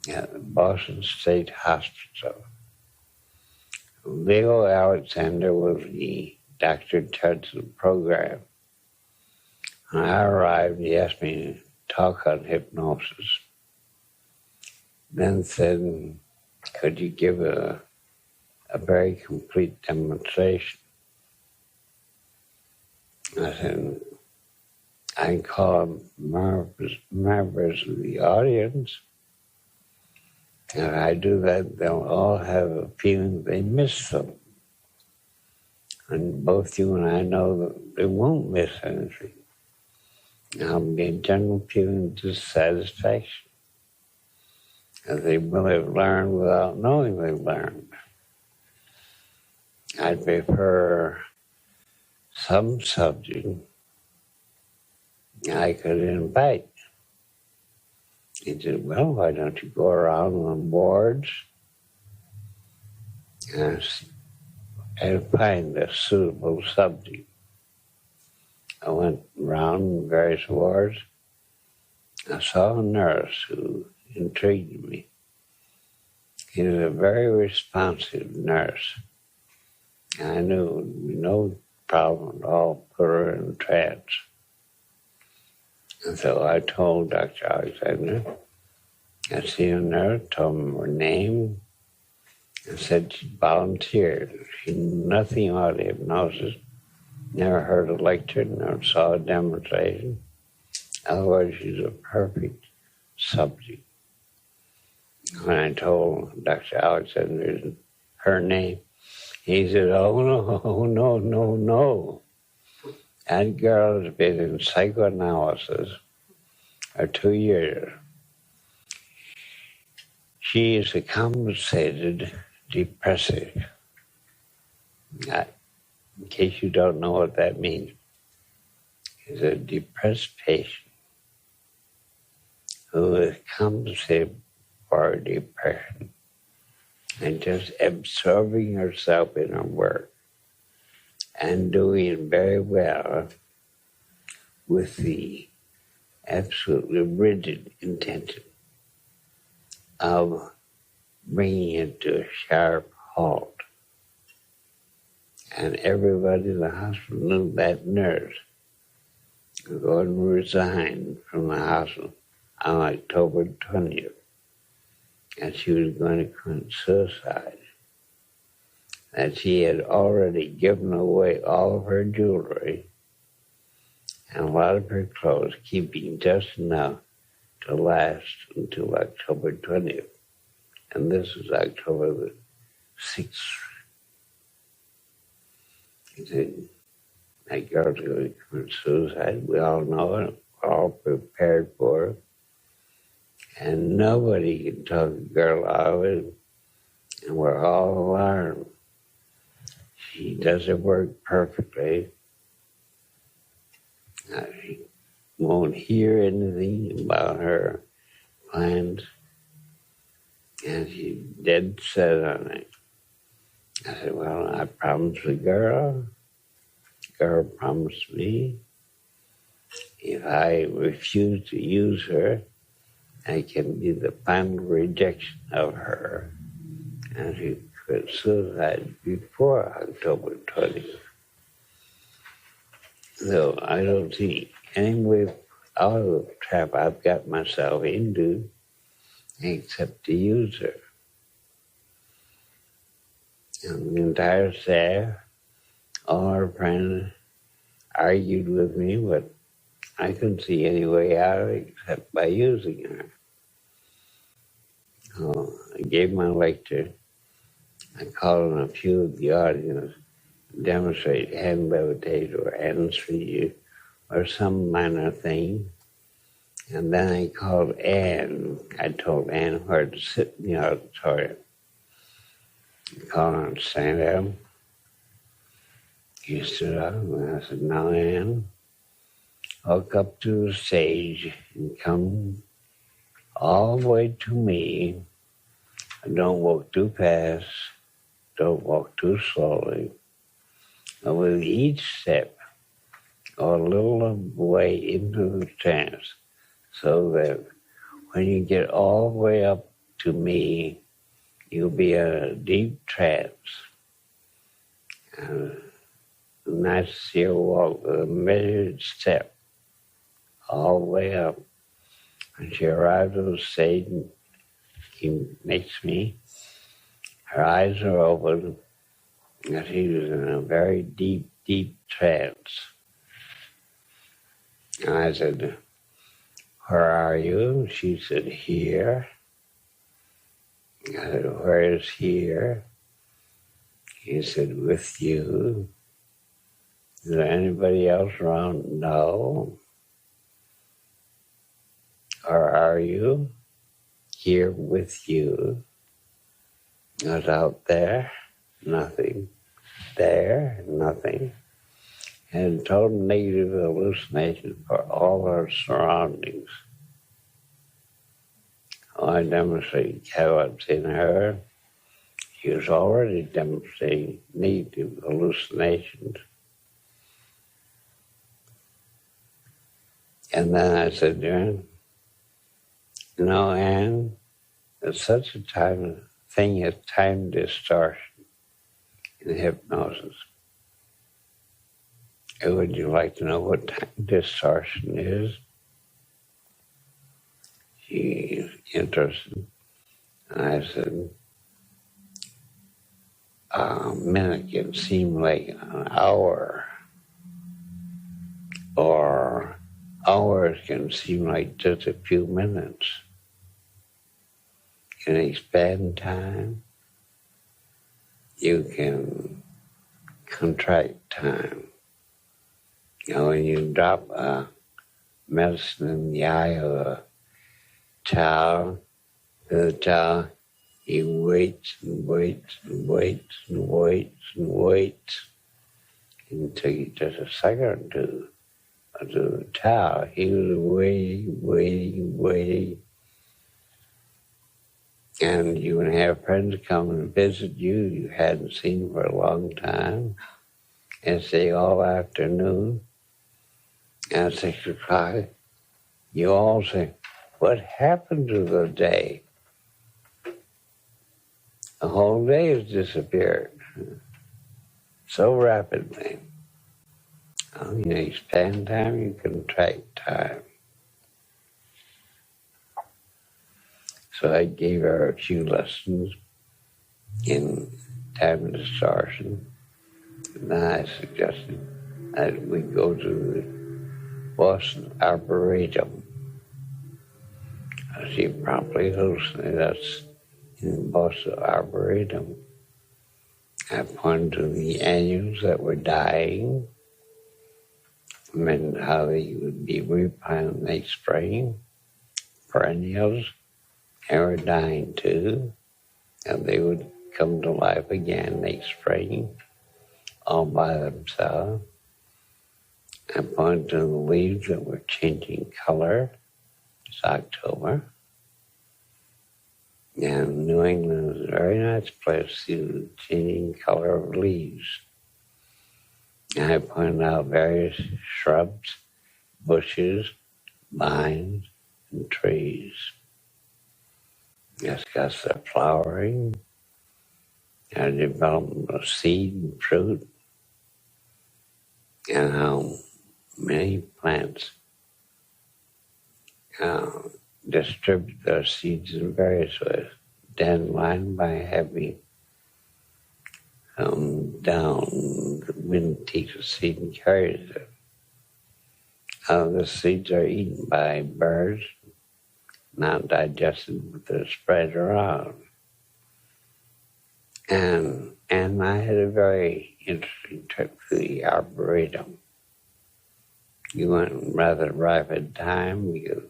at the Boston State Hospital. Leo Alexander was the doctor in charge of the program. When I arrived, he asked me to talk on hypnosis. Then said, could you give a very complete demonstration? I said, I can call members of the audience. And if I do that, they'll all have a feeling they miss them. And both you and I know that they won't miss anything. There'll be a general feeling of dissatisfaction. And they will have learned without knowing they've learned. I'd prefer some subject I could invite. He said, well, why don't you go around on boards and find a suitable subject? I went around various wards. I saw a nurse who intrigued me. He was a very responsive nurse. I knew it would be no problem at all, put her in a trance. And so I told Dr. Alexander, I seen a nurse, told him her name, and said she volunteered. She knew nothing about hypnosis, never heard a lecture, never saw a demonstration. Otherwise, she's a perfect subject. When I told Dr. Alexander her name, he said, "Oh, no, no, no, no. That girl has been in psychoanalysis for 2 years. She is a compensated depressive." In case you don't know what that means, is a depressed patient who is compensated for depression and just absorbing herself in her work and doing very well with the absolutely rigid intention of bringing it to a sharp halt. And everybody in the hospital knew that nurse was going to resign from the hospital on October 20th. And she was going to commit suicide. That she had already given away all of her jewelry and a lot of her clothes, keeping just enough to last until October 20th. And this is October the 6th. He said, that girl's going to commit suicide. We all know it. We're all prepared for it. And nobody can talk a girl out of it. And we're all alarmed. She does her work perfectly. She won't hear anything about her plans. And she's dead set on it. I said, well, I promised the girl. The girl promised me. If I refuse to use her, I can be the final rejection of her. And she commit suicide before October 20th. So I don't see any way out of the trap I've got myself into except to use her. And the entire staff, all our friends argued with me, but I couldn't see any way out of it except by using her. So I gave my lecture. I called on a few of the audience to demonstrate hand levitation or anesthesia or some minor thing. And then I called Anne. I told Anne where to sit in the auditorium. I called her and stand up. She stood up and I said, now Anne, walk up to the stage and come all the way to me. And don't walk too fast. Don't walk too slowly. And with each step, go a little way into the trance so that when you get all the way up to me, you'll be in a deep trance. And that's your walk with a measured step all the way up. When she arrives on the stage, he makes me. Her eyes are open, and she was in a very deep, deep trance. And I said, where are you? She said, here. I said, where is here? He said, with you. Is there anybody else around? No. Where are you? Here with you. I was out there, nothing. There, nothing. And total negative hallucination for all our surroundings. I demonstrated catalepsy in her. She was already demonstrating negative hallucinations. And then I said, you know, Anne, there's such a thing as time distortion in hypnosis. Would you like to know what time distortion is? she's interested. And I said, a minute can seem like an hour, or hours can seem like just a few minutes. In a span time, you can contract time. You know, when you drop a medicine in the eye of a child, the child, he waits and waits and waits and waits and waits until just a second or two. But to the child, he was waiting. And you would have friends come and visit you hadn't seen for a long time, and stay all afternoon. And at 6 o'clock, you all say, what happened to the day? The whole day has disappeared so rapidly. You expand time, you contract time. So I gave her a few lessons in time distortion. And then I suggested that we go to the Boston Arboretum. She promptly hallucinated us in the Boston Arboretum. I pointed to the annuals that were dying, and how they would be replanted next spring. Perennials, they were dying too, and they would come to life again next spring, all by themselves. I pointed to the leaves that were changing color. It's October. And New England is a very nice place to see the changing color of leaves. And I pointed out various shrubs, bushes, vines, and trees. Discussed the flowering and development of seed and fruit, and how many plants distribute their seeds in various ways. Dandelion by having down, the wind takes a seed and carries it. The seeds are eaten by birds, not digested, but they're spread around. And I had a very interesting trip to the Arboretum. You went in rather rapid time because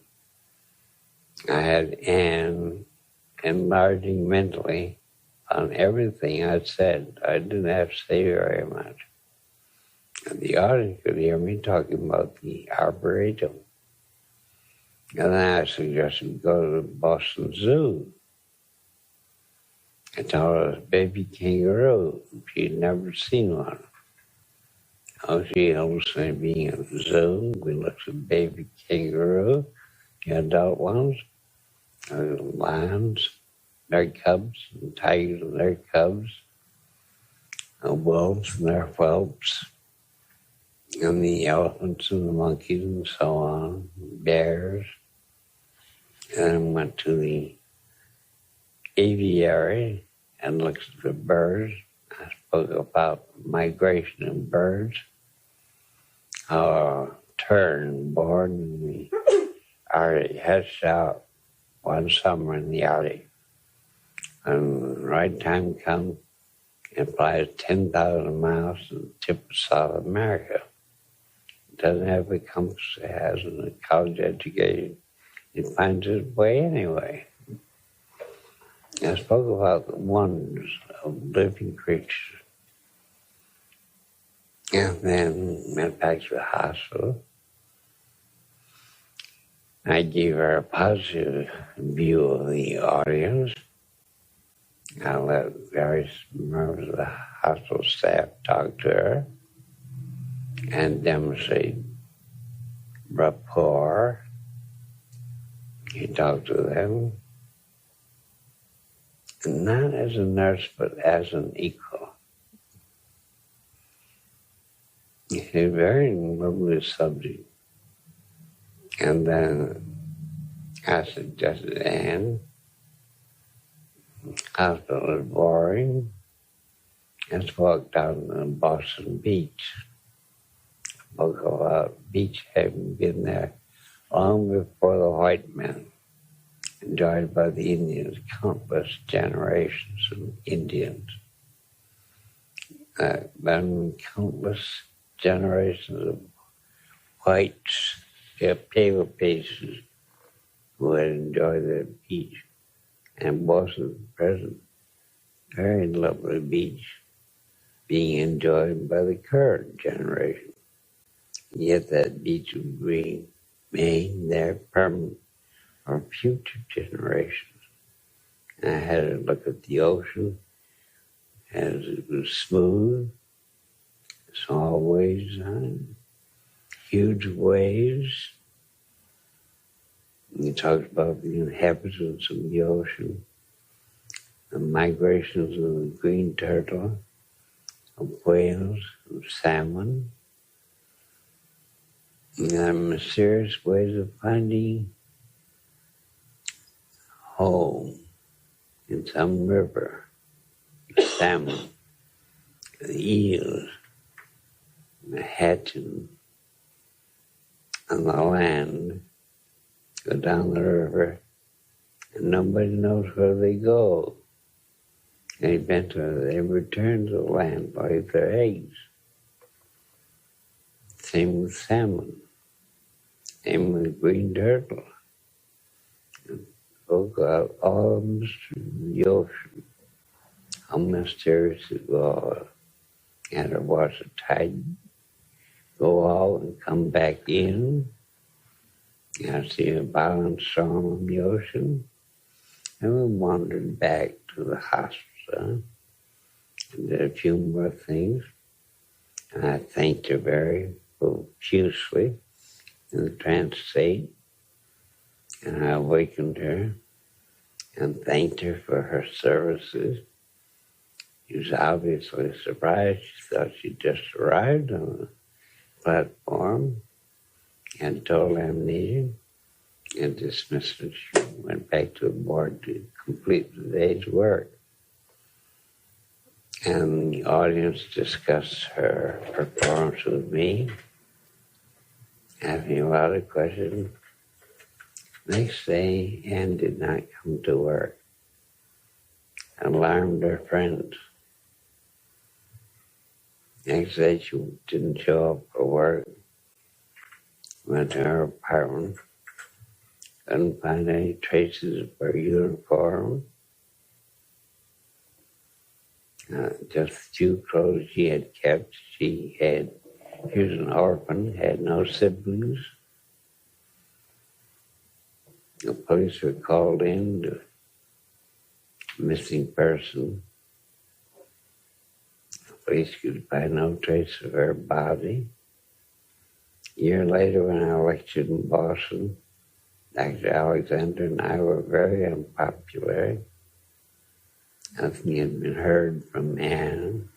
I had Anne enlarging mentally on everything I said. I didn't have to say very much. And the audience could hear me talking about the Arboretum. And then I suggested we go to the Boston Zoo. I told her it was a baby kangaroo. She'd never seen one. Oh, she hallucinated being at the zoo. We looked at baby kangaroo, the adult ones, lions, their cubs, and tigers and their cubs, and wolves and their whelps, and the elephants and the monkeys and so on, bears. And then went to the aviary and looked at the birds. I spoke about migration of birds, how a tern born in the Arctic hatched out one summer in the Arctic. And when the right time comes, it flies 10,000 miles to the tip of South America. It doesn't have the compass it has in a college education. It finds its way anyway. I spoke about the wonders of living creatures. And then went back to the hospital. I gave her a positive view of the audience. I let various members of the hospital staff talk to her and demonstrate rapport. He talked to them, and not as a nurse, but as an equal. He's a very lovely subject. And then I suggested, Anne, hospital is boring. Let's walk down to Boston Beach. Spoke about beach having been there long before the white men, enjoyed by the Indians, countless generations of Indians. Been countless generations of whites, pale faces, who had enjoyed the beach. And Boston present, very lovely beach, being enjoyed by the current generation. Yet that beach would remain there permanent for future generations. And I had a look at the ocean as it was smooth, small waves on it, huge waves. He talks about the inhabitants of the ocean, the migrations of the green turtle, of whales, of salmon, and the mysterious ways of finding home in some river, the salmon, the eels, the hatching on the land, go down the river, and nobody knows where they go. And eventually they return to the land to lay their eggs. Same with salmon. Same with green turtle. And spoke out all the mystery of the ocean. How mysterious it was. And to watch the tide go out and come back in. I see a violent storm in the ocean. And we wandered back to the hospital and did a few more things. And I thanked her very profusely in the trance state. And I awakened her and thanked her for her services. She was obviously surprised. She thought she just arrived on the platform and total amnesia and dismissed her. She went back to the board to complete the day's work. And the audience discussed her performance with me, asking a lot of questions. Next day, Anne did not come to work. Alarmed her friends. Next day, she didn't show up for work. Went to her apartment. Couldn't find any traces of her uniform. Just a few clothes she had kept. She was an orphan, had no siblings. The police were called in to missing person. The police could find no trace of her body. A year later, when I lectured in Boston, Dr. Alexander and I were very unpopular. Nothing had been heard from Anne.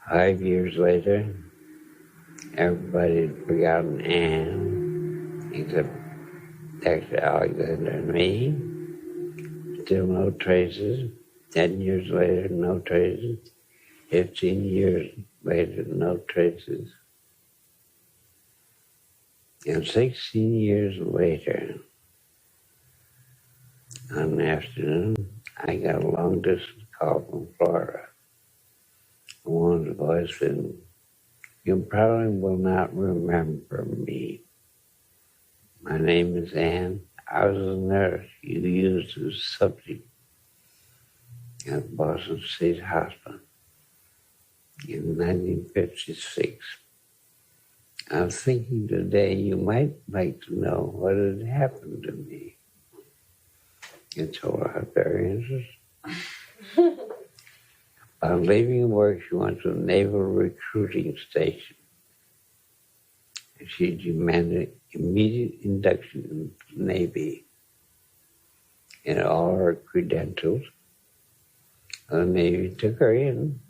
5 years later, everybody had forgotten Anne, except Dr. Alexander and me. Still no traces. 10 years later, no traces. 15 years later, no traces. And 16 years later, on an afternoon, I got a long-distance call from Florida. A woman's voice said, "You probably will not remember me. My name is Anne. I was a nurse you used as a subject at Boston State Hospital in 1956. I was thinking today you might like to know what had happened to me." And so I was very interested. Upon leaving work, she went to a naval recruiting station. And she demanded immediate induction into the Navy. And all her credentials. The Navy took her in,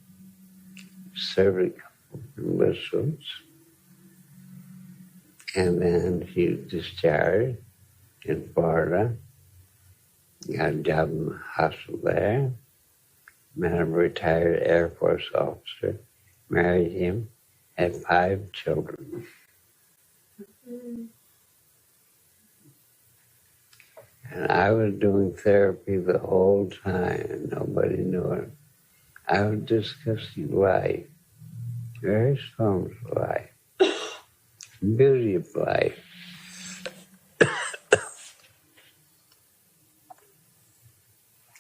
served a couple of enlistments, and then she was discharged in Florida. Got a job in the hospital there. Met a retired Air Force officer. Married him. Had 5 children. And I was doing therapy the whole time, and nobody knew it. I was discussing life, various forms of life, beauty of life.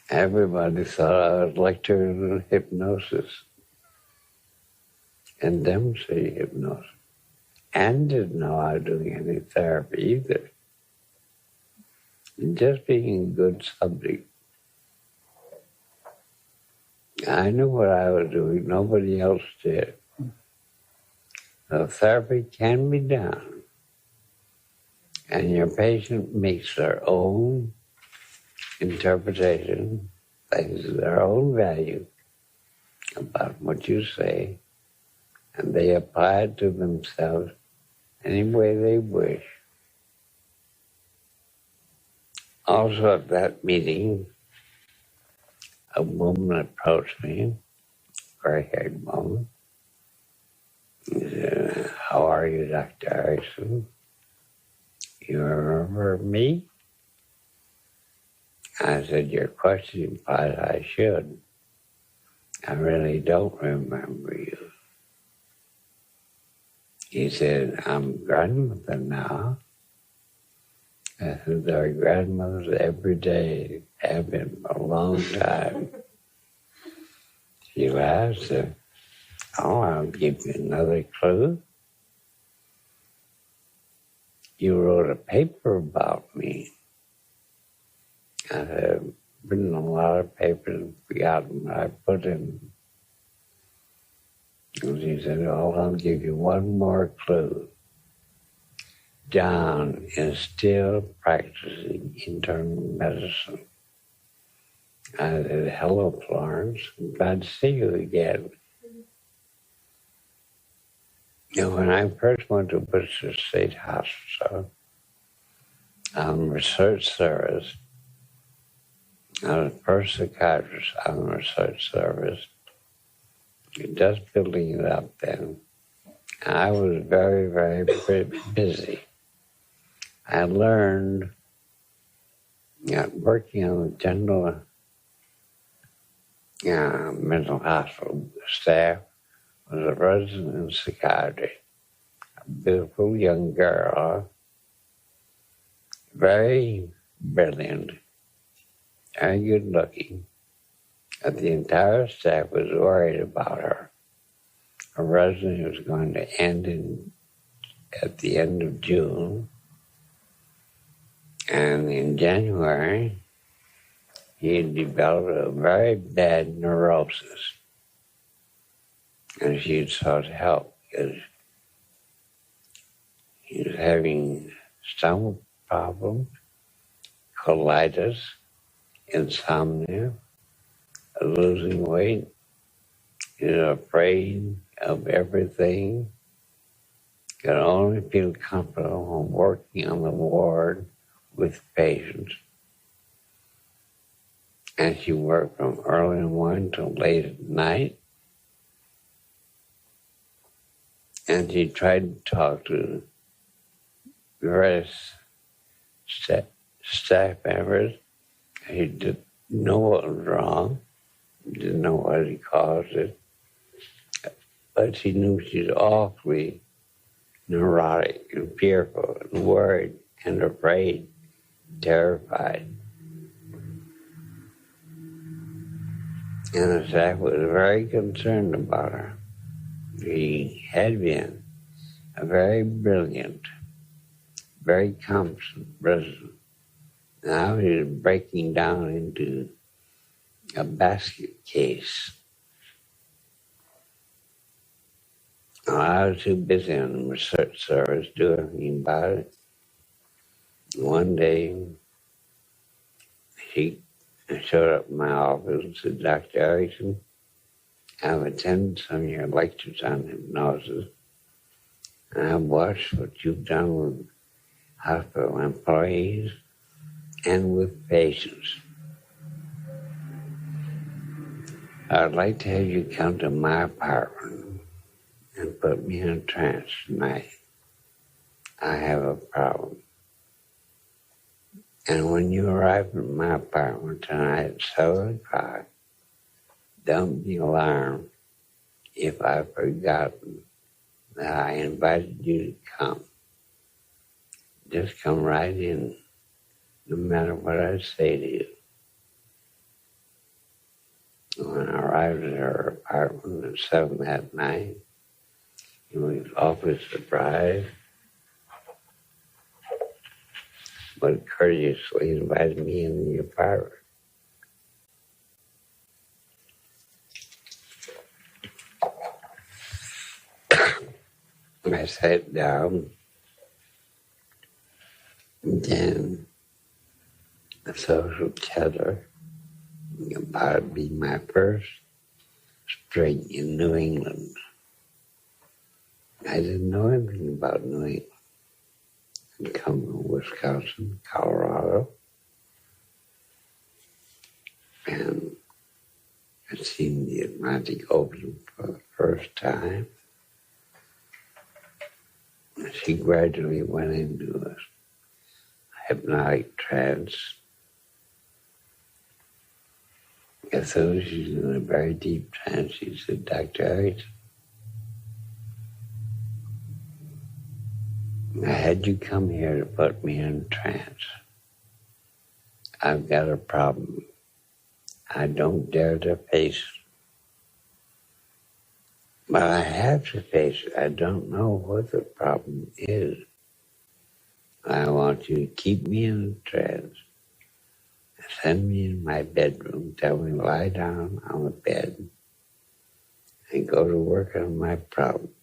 Everybody thought I was lecturing on hypnosis and demonstrating hypnosis, and didn't know I was doing any therapy either. Just being a good subject. I knew what I was doing, nobody else did. So therapy can be done, and your patient makes their own interpretation, things their own value about what you say, and they apply it to themselves any way they wish. Also at that meeting, a woman approached me, gray-haired woman. She said, "How are you, Dr. Erickson? You remember me?" I said, "Your question implies I should. I really don't remember you." He said, "I'm grandmother now." I said, "There are grandmothers every day, have been for a long time." She laughed and said, "Oh, I'll give you another clue. You wrote a paper about me." I said, "I've written a lot of papers and forgotten what I put in." And she said, "Oh, I'll give you one more clue. John is still practicing internal medicine." I said, "Hello, Florence. I'm glad to see you again." When I first went to Worcester State Hospital on research service, I was first psychiatrist on the research service, just building it up then. I was very, very busy. I learned working on the general mental hospital staff was a resident in psychiatry, a beautiful young girl, very brilliant, very good looking. And the entire staff was worried about her. Her residency was going to end at the end of June. And in January, he had developed a very bad neurosis. And she had sought help because he was having stomach problems, colitis, insomnia, losing weight. He was afraid of everything. Could only feel comfortable working on the ward with patients. And she worked from early in the morning till late at night. And she tried to talk to various staff members. He didn't know what was wrong, didn't know what had caused it, but she knew she was awfully neurotic and fearful and worried and afraid, terrified. And the staff was very concerned about her. She had been a very brilliant, very competent resident. Now he was breaking down into a basket case. I was too busy on the research service doing anything about it. One day, she showed up in my office and said, "Dr. Erickson, I've attended some of your lectures on hypnosis, and I've watched what you've done with hospital employees and with patience. I'd like to have you come to my apartment and put me in a trance tonight. I have a problem. And when you arrive at my apartment tonight at 7 o'clock, don't be alarmed if I've forgotten that I invited you to come. Just come right in, no matter what I say to you. When I arrived at her apartment at 7 that night, he was awfully surprised, but courteously invited me in the apartment. I sat down, and then a social chatter about it being my first string in New England. I didn't know anything about New England. I'd come from Wisconsin, Colorado, and I'd seen the Atlantic Ocean for the first time. She gradually went into a hypnotic trance. As soon as she's in a very deep trance, she said, "Dr. Erickson, I had you come here to put me in a trance. I've got a problem. I don't dare to face it. But I have to face it. I don't know what the problem is. I want you to keep me in a trance. Send me in my bedroom. Tell me to lie down on the bed and go to work on my problem.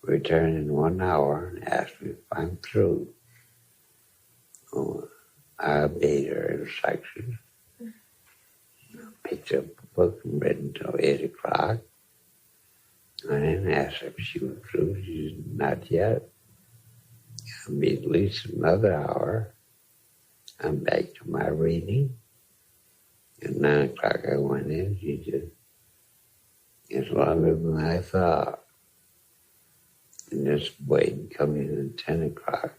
Return in 1 hour and ask me if I'm through." I obeyed her instructions. Picked up a book and read until 8 o'clock. I then asked her if she was through. She said, "Not yet. It'll be at least another hour." I'm back to my reading. At 9 o'clock I went in. She said, "It's longer than I thought." And just wait and come in at 10 o'clock.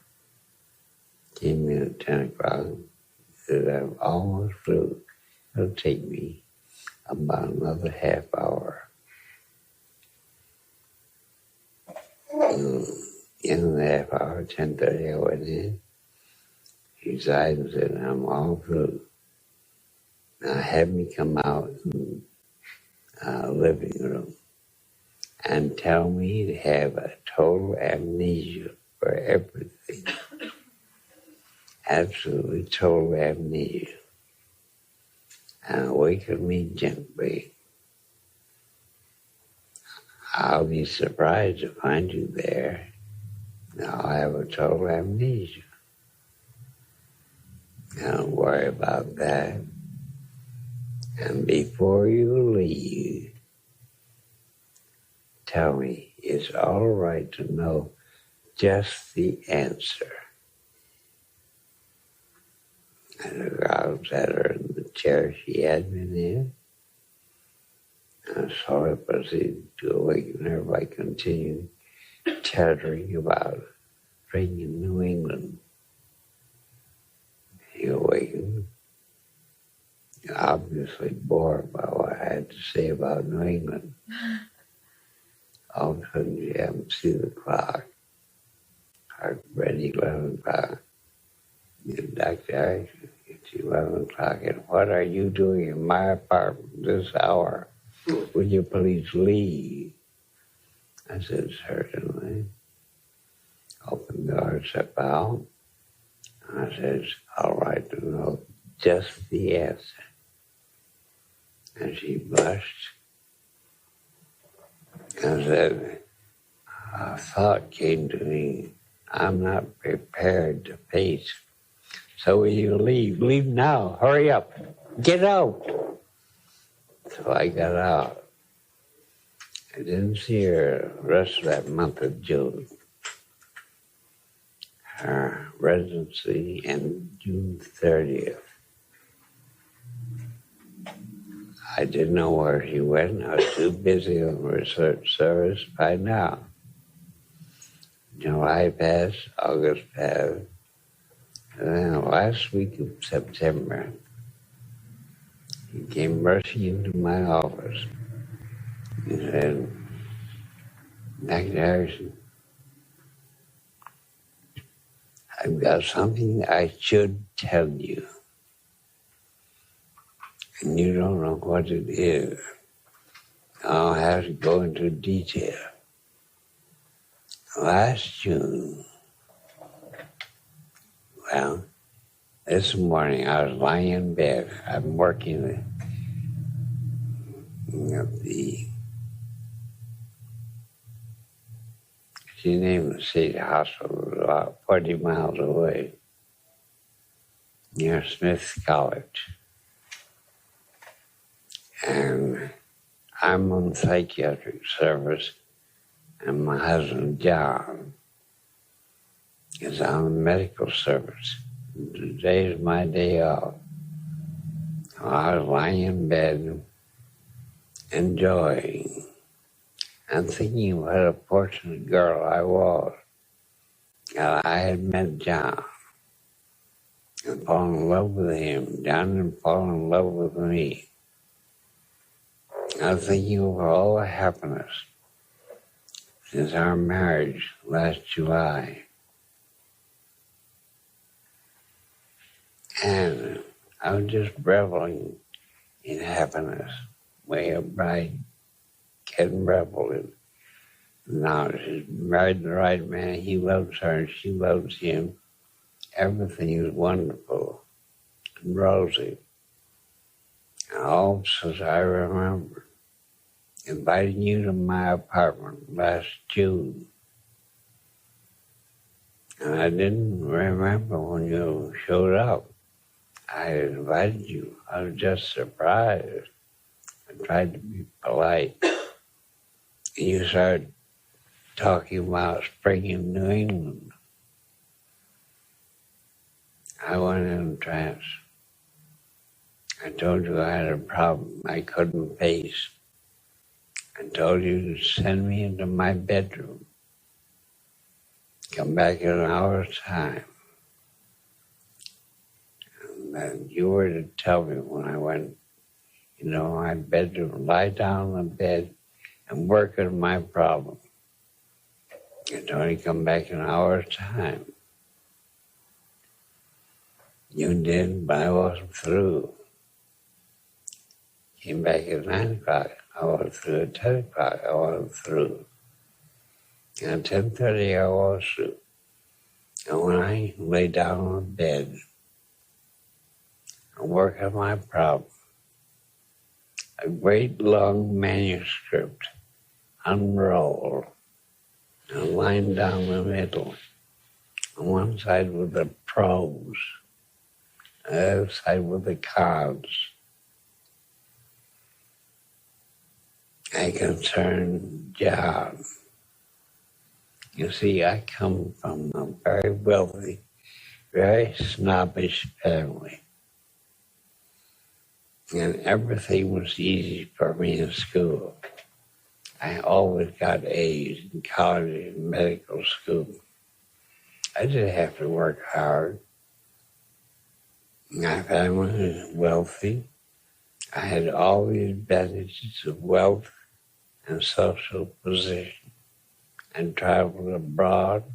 Came in at 10 o'clock. Said, "I'm almost through. It'll take me about another half hour." In the half hour, 10:30, I went in. She sighed and said, "I'm all through. Now have me come out in the living room and tell me to have a total amnesia for everything. Absolutely total amnesia. And awaken me gently. I'll be surprised to find you there. Now I have a total amnesia. Don't worry about that. And before you leave, tell me it's all right to know just the answer." And I sat her in the chair she had been in. I slowly proceeded to awaken her by continuing chattering about a spring in New England. She awakened, obviously bored by what I had to say about New England. All of a sudden, she happened to see the clock. I read 11 o'clock. And Dr. Erickson, it's 11 o'clock, and what are you doing in my apartment this hour? Will you please leave? I said, "Certainly." Opened the door, stepped out. I said, "It's all right to know just the answer." And she blushed and said, "A thought came to me. I'm not prepared to face. So will you leave? Leave now. Hurry up. Get out." So I got out. I didn't see her the rest of that month of June. her residency in June 30th. I didn't know where she went. I was too busy on research service by now. July passed, August passed, and then the last week of September, he came rushing into my office. He said, Dr. Erickson, I've got something I should tell you, and you don't know what it is. I'll have to go into detail. Last June, well, this morning I was lying in bed. I'm working at she named the state hospital about 40 miles away, near Smith College. And I'm on psychiatric service, and my husband, John, is on medical service. Today is my day off. I was lying in bed, enjoying, and thinking what a fortunate girl I was. And I had met John and fallen in love with him. John had fallen in love with me. I was thinking over all the happiness since our marriage last July. And I was just reveling in happiness, way a bride can revel in. Now she's married the right man, he loves her and she loves him. Everything is wonderful and rosy. And all of a sudden I remember inviting you to my apartment last June. And I didn't remember when you showed up. I invited you. I was just surprised. I tried to be polite. And you started talking about spring in New England. I went in a trance. I told you I had a problem I couldn't face. I told you to send me into my bedroom. Come back in an hour's time. And then you were to tell me when I went into my bedroom, lie down on the bed and work on my problem. I told you to come back in an hour's time. You did, but I wasn't through. Came back at 9 o'clock. I wasn't through. At 10 o'clock, I wasn't through. And at 10:30, I was through. And when I lay down on the bed and work on my problem, a great long manuscript unrolled and lined down the middle. On one side were the pros, on the other side were the cons. I concerned John. You see, I come from a very wealthy, very snobbish family. And everything was easy for me in school. I always got A's in college and medical school. I didn't have to work hard. My family was wealthy. I had all the advantages of wealth and social position, and traveled abroad,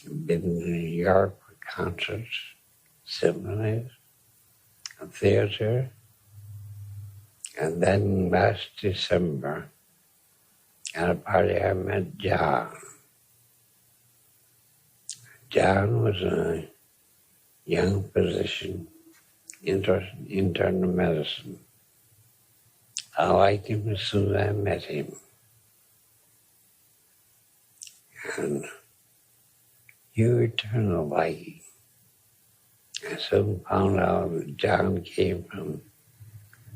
been to New York for concerts, symphonies, a theater. And then last December, at a party, I met John. John was a young physician, interested in internal medicine. I liked him as soon as I met him. And he returned a liking. I soon found out that John came from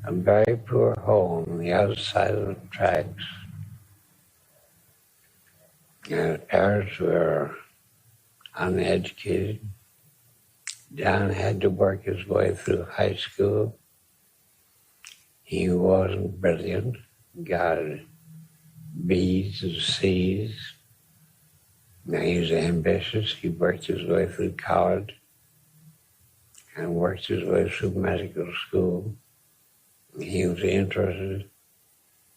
a very poor home on the other side of the tracks. And his parents were uneducated. John had to work his way through high school. He wasn't brilliant, got B's and C's. Now he was ambitious. He worked his way through college and worked his way through medical school. He was interested,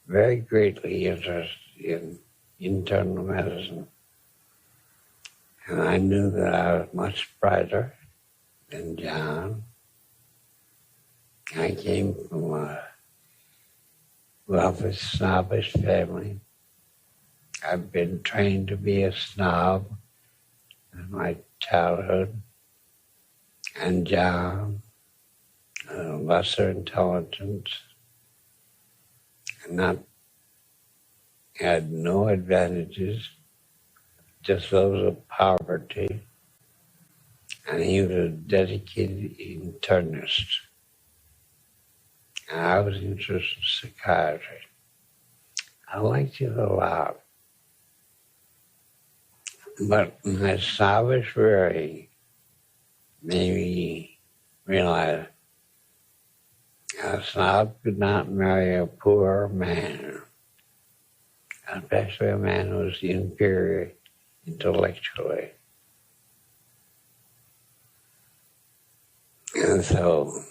very greatly interested in internal medicine. And I knew that I was much brighter than John. I came from a wealthy, snobbish family. I've been trained to be a snob in my childhood. And John, lesser intelligence, and had no advantages, just those of poverty. And he was a dedicated internist. And I was interested in psychiatry. I liked it a lot. But my snobbish rearing made me realize a snob could not marry a poor man, especially a man who was inferior intellectually. And so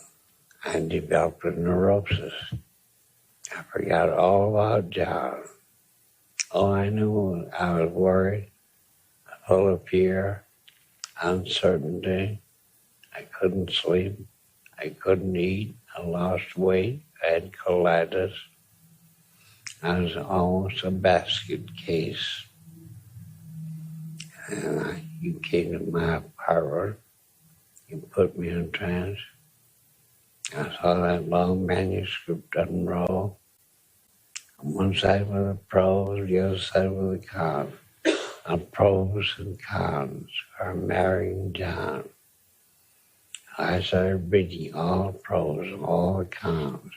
I developed a neurosis. I forgot all about John. All I knew was I was worried, full of fear, uncertainty. I couldn't sleep. I couldn't eat. I lost weight. I had colitis. I was almost a basket case. And you came to my apartment. You put me in trance. I saw that long manuscript unroll. On one side were the pros, the other side were the cons. The pros and cons are marrying John. I started reading all the pros and all the cons.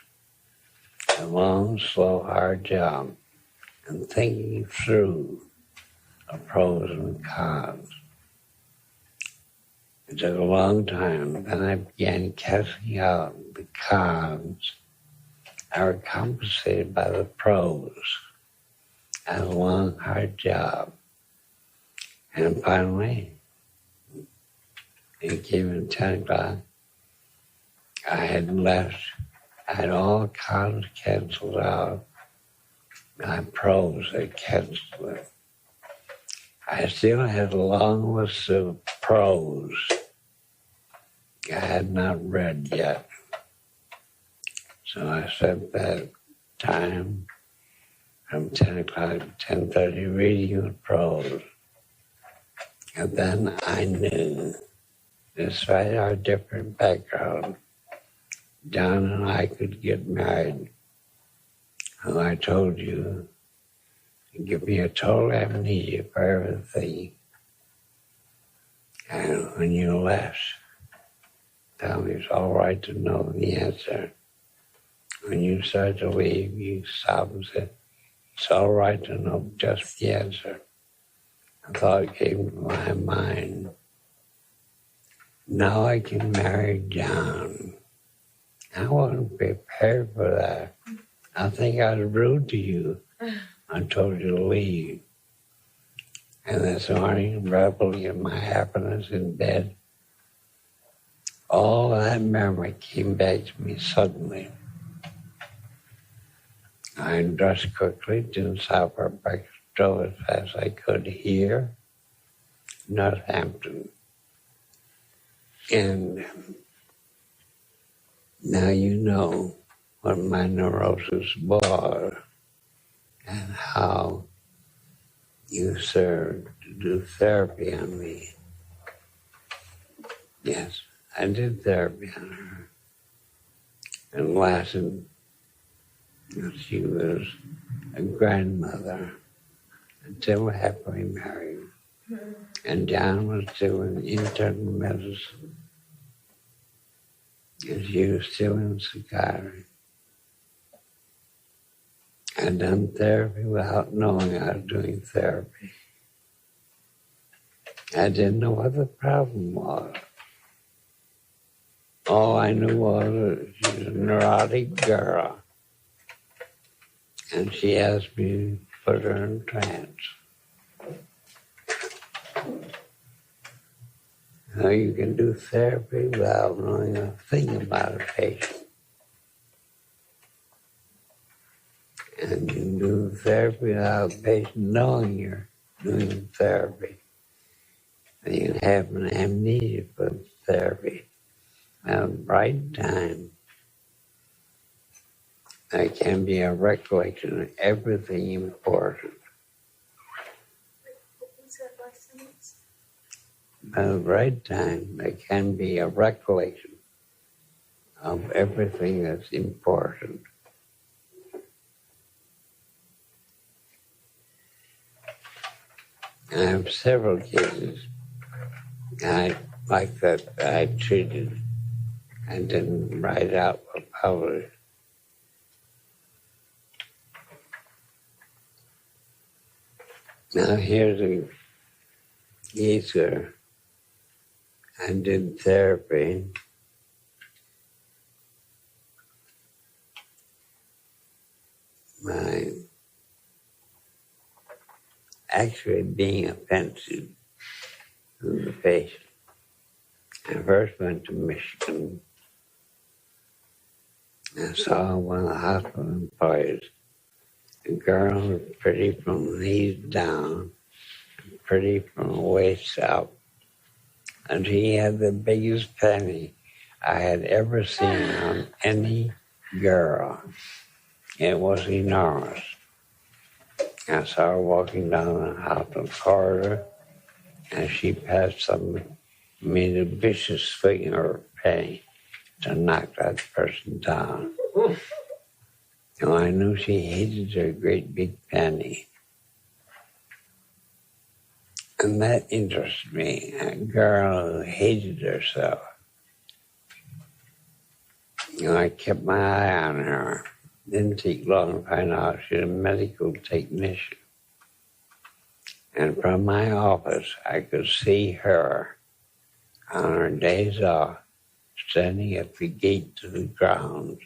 A long, slow, hard job and thinking through the pros and cons. It took a long time. Then I began casting out the cons that were compensated by the pros. I had a long, hard job. And finally, it came at 10 o'clock. I had left. I had all cons canceled out. My pros had canceled it. I still had a long list of prose I had not read yet. So I spent that time from 10 o'clock to 10:30 reading the prose. And then I knew, despite our different background, John and I could get married. And I told you, give me a total amnesia for everything. And when you left, tell me it's all right to know the answer. When you started to leave, you stopped and said, it's all right to know just the answer. A thought came to my mind. Now I can marry John. I wasn't prepared for that. I think I was rude to you. I told you to leave. And this morning, reveling in my happiness in bed, all that memory came back to me suddenly. I dressed quickly, didn't stop for breakfast, drove as fast as I could here, Northampton. And now you know what my neurosis was and how you served to do therapy on me. Yes, I did therapy on her. And lasted, she was a grandmother until happily married. And John was still in internal medicine. And she was still in psychiatry. I'd done therapy without knowing I was doing therapy. I didn't know what the problem was. All I knew was that she was a neurotic girl. And she asked me to put her in trance. Now you can do therapy without knowing a thing about a patient. And you can do therapy without a patient knowing you're doing therapy. And you can have an amnesia for therapy. At the right time, there can be a recollection of everything important. What was that last sentence? At the right time, there can be a recollection of everything that's important. I have several cases like that I treated and didn't write out or publish. Now here's a case where I did therapy. By actually being offensive to the patient. I first went to Michigan. I saw one of the hospital employees. The girl was pretty from the knees down, pretty from the waist up. And she had the biggest penny I had ever seen on any girl. It was enormous. I saw her walking down the hospital corridor, and she passed something, made a vicious swing of her penny to knock that person down. So I knew she hated her great big penny. And that interested me, a girl who hated herself. I kept my eye on her. Didn't take long to find out she was a medical technician. And from my office, I could see her on her days off, standing at the gate to the grounds,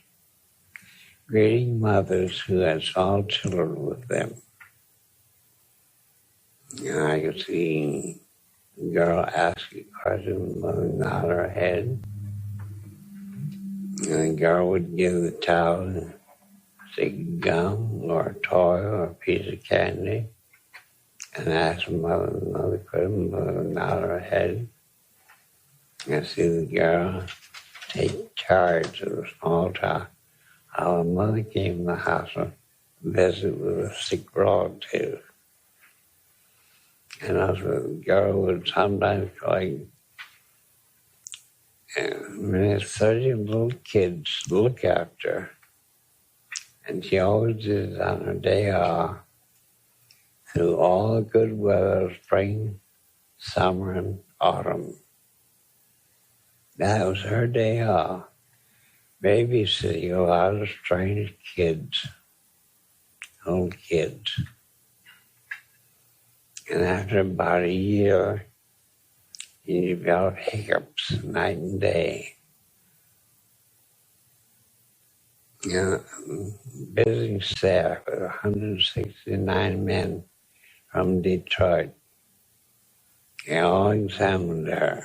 greeting mothers who had small children with them. And I could see the girl ask a question, nod her head. And the girl would give the child a stick of gum or a toy or a piece of candy and ask the mother another question, mother would nod her head. I see the girl take charge of the small child. Our mother came to the hospital to visit with a sick relative. And also the girl would sometimes like, there's 30 little kids to look after her. And she always did it on her day off, through all the good weather, spring, summer, and autumn. That was her day off, babysitting a lot of strange kids, old kids. And after about a year, he developed hiccups night and day. Visiting staff with 169 men from Detroit. They all examined her.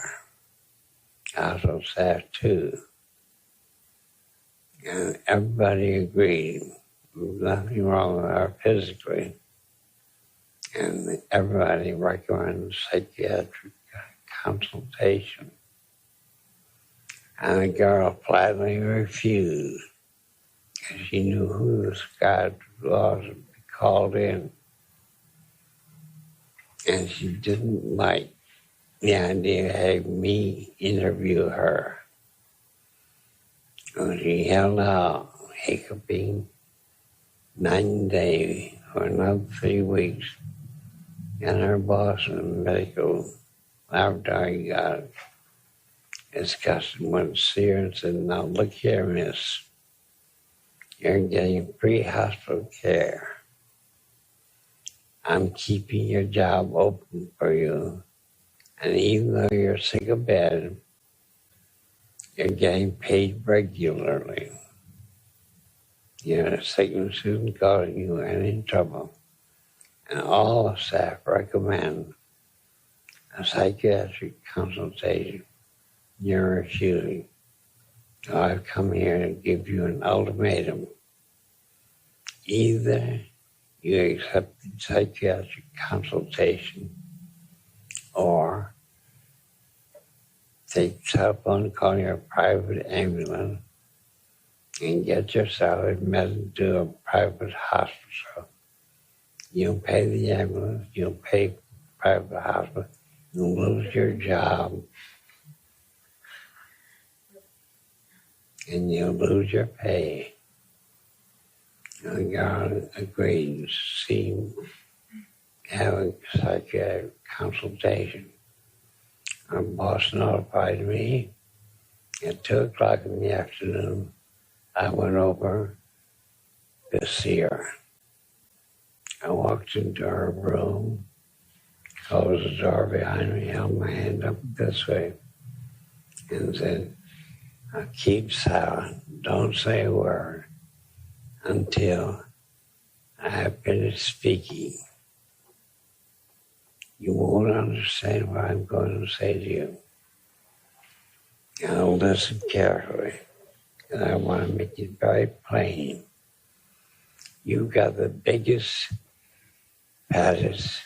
Also staff too. And everybody agreed there was nothing wrong with her physically. And everybody recommended psychiatric consultation. And the girl flatly refused. She knew who the psychiatrist was and be called in. And she didn't like the idea of having me interview her. So she held out, hiccuping, night and day for another 3 weeks. And her boss in the medical laboratory got it. Discussed and went to see her and said, "Now look here, miss. You're getting free hospital care. I'm keeping your job open for you And even though you're sick of bed, you're getting paid regularly. Your sickness isn't causing you any trouble. And all the staff recommend a psychiatric consultation. You're refusing. So I've come here to give you an ultimatum. Either you accept the psychiatric consultation or take the telephone, call your private ambulance, and get yourself admitted to a private hospital. You'll pay the ambulance, you'll pay the private hospital, you'll lose your job, and you'll lose your pay. And God agreed to have a psychiatric consultation. Our boss notified me at 2 o'clock in the afternoon. I went over to see her. I walked into her room, closed the door behind me, held my hand up this way, and said, keep silent, don't say a word until I finish speaking. You won't understand what I'm going to say to you. Now listen carefully, and I want to make it very plain. You've got the biggest, fattest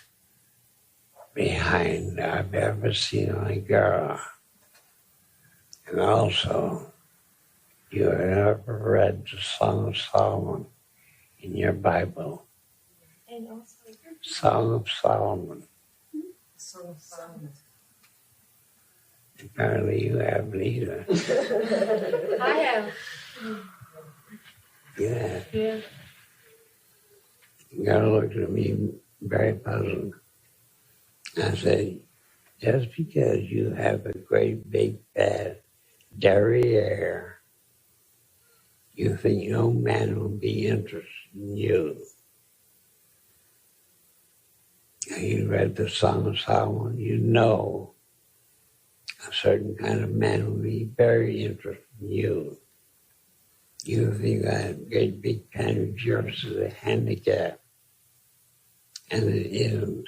behind I've ever seen on a girl. And also, you have never read the Song of Solomon in your Bible. And also, Song of Solomon. Song of Solomon. Apparently you haven't either. I have. Yeah. Yeah. The girl looked at me very puzzled. I said, just because you have a great big fat derriere, you think no man will be interested in you. Now, you read the Song of Solomon, you know a certain kind of man will be very interested in you. You think that great big pan of yours is a handicap, and it isn't.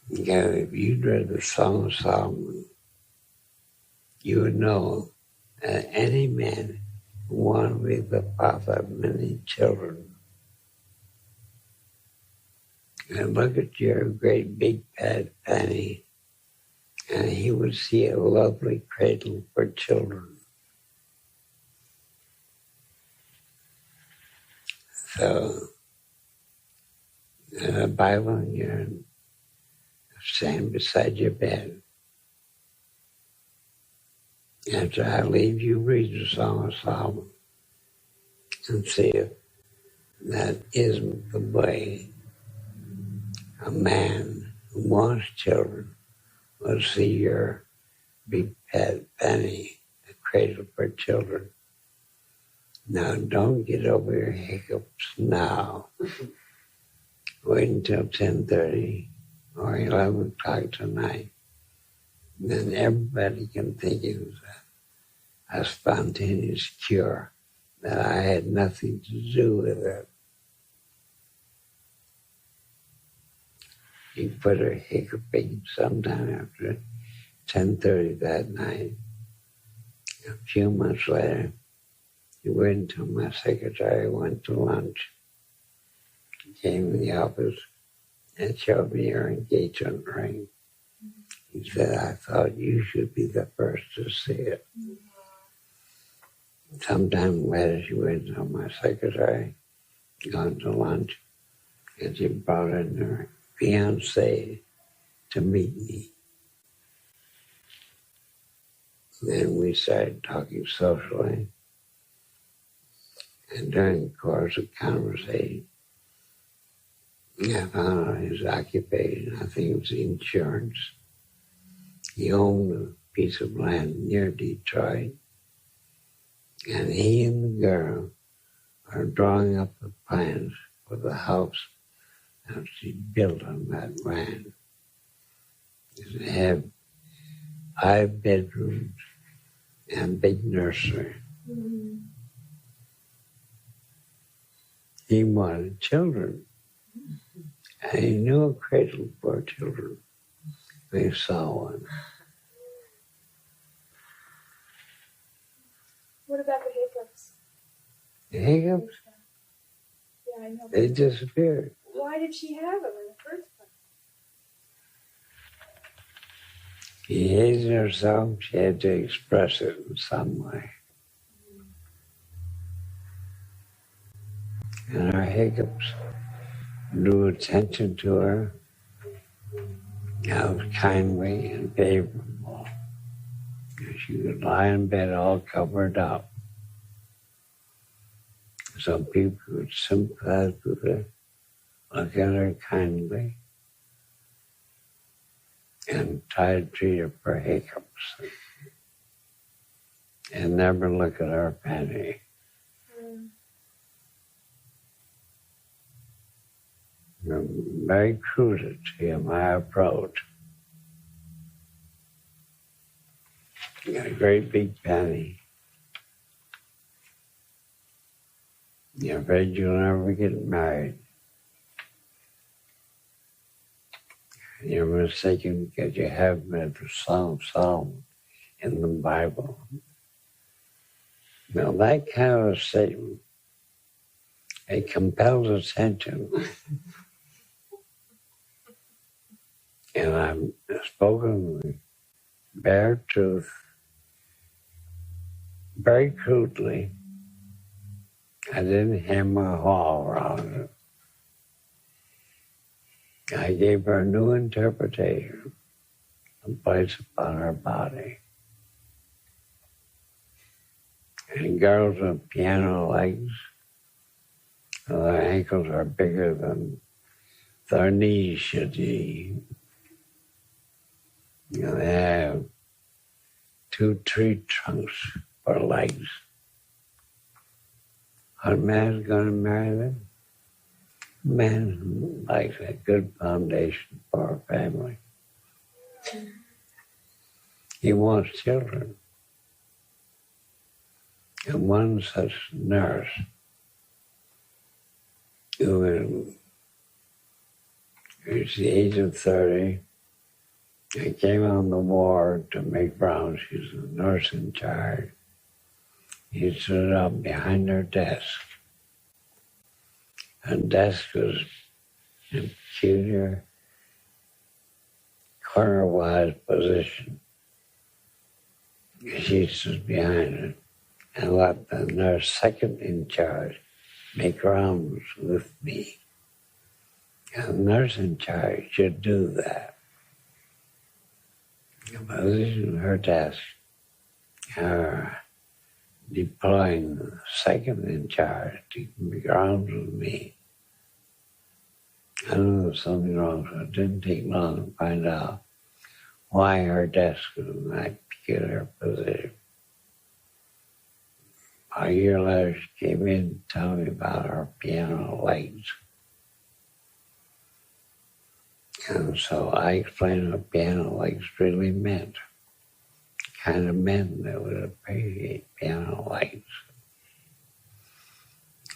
Because if you'd read the Song of Solomon, you would know that any man who wants to be the father of many children, and look at your great big fat fanny, and he would see a lovely cradle for children. So, in the Bible, you're stand beside your bed. After I leave, you read the Song of Solomon and see if that isn't the way a man who wants children will see your big fat fanny, a cradle for children. Now, don't get over your hiccups now. Wait until 10:30 or 11 o'clock tonight. Then everybody can think it was a spontaneous cure, that I had nothing to do with it. You put her hiccuping sometime after 10:30 that night. A few months later, she waited until my secretary went to lunch. She came to the office and showed me her engagement ring. He said, I thought you should be the first to see it. Sometime later, she went to my secretary, gone to lunch, and she brought in her fiancé to meet me. Then we started talking socially, and during the course of conversation, I found out his occupation. I think it was insurance. He owned a piece of land near Detroit, and he and the girl are drawing up the plans for the house that she built on that land. They have 5 bedrooms and big nursery. Mm-hmm. He wanted children. And he knew a cradle for children. We saw one. What about the hiccups? The hiccups, Yeah, I know. they disappeared. Why did she have them in the first place? She hated herself. She had to express it in some way. And her hiccups drew attention to her. I was kindly and favorable. She would lie in bed all covered up. So people would sympathize with her, look at her kindly, and try to treat her for hiccups. And never look at her panty. Very crude to my approach. You got a great big panty. You're afraid you'll never get married. You're mistaken because you have read the Song of Solomon in the Bible. Now that kind of a statement, it compels attention. And I'm spoken with bare truth, very crudely. I didn't hammer a wall around it. I gave her a new interpretation and placed upon her body. And girls with piano legs, their ankles are bigger than their knees should be. You know, they have 2 tree trunks for legs. A man's going to marry them? A man who likes a good foundation for a family. He wants children. And one such nurse who reached the age of 30 and came on the ward to make rounds. She was the nurse in charge. He stood up behind her desk. Her desk was in a peculiar corner-wise position. She stood behind it and let the nurse second in charge make rounds with me. And the nurse in charge should do that. The position of her desk, her deploying the second in charge to make rounds with me. I knew there was something wrong, so it didn't take long to find out why her desk was in that peculiar position. A year later, she came in to tell me about her piano legs. And so I explained what piano legs really meant. The kind of men that would appreciate piano legs.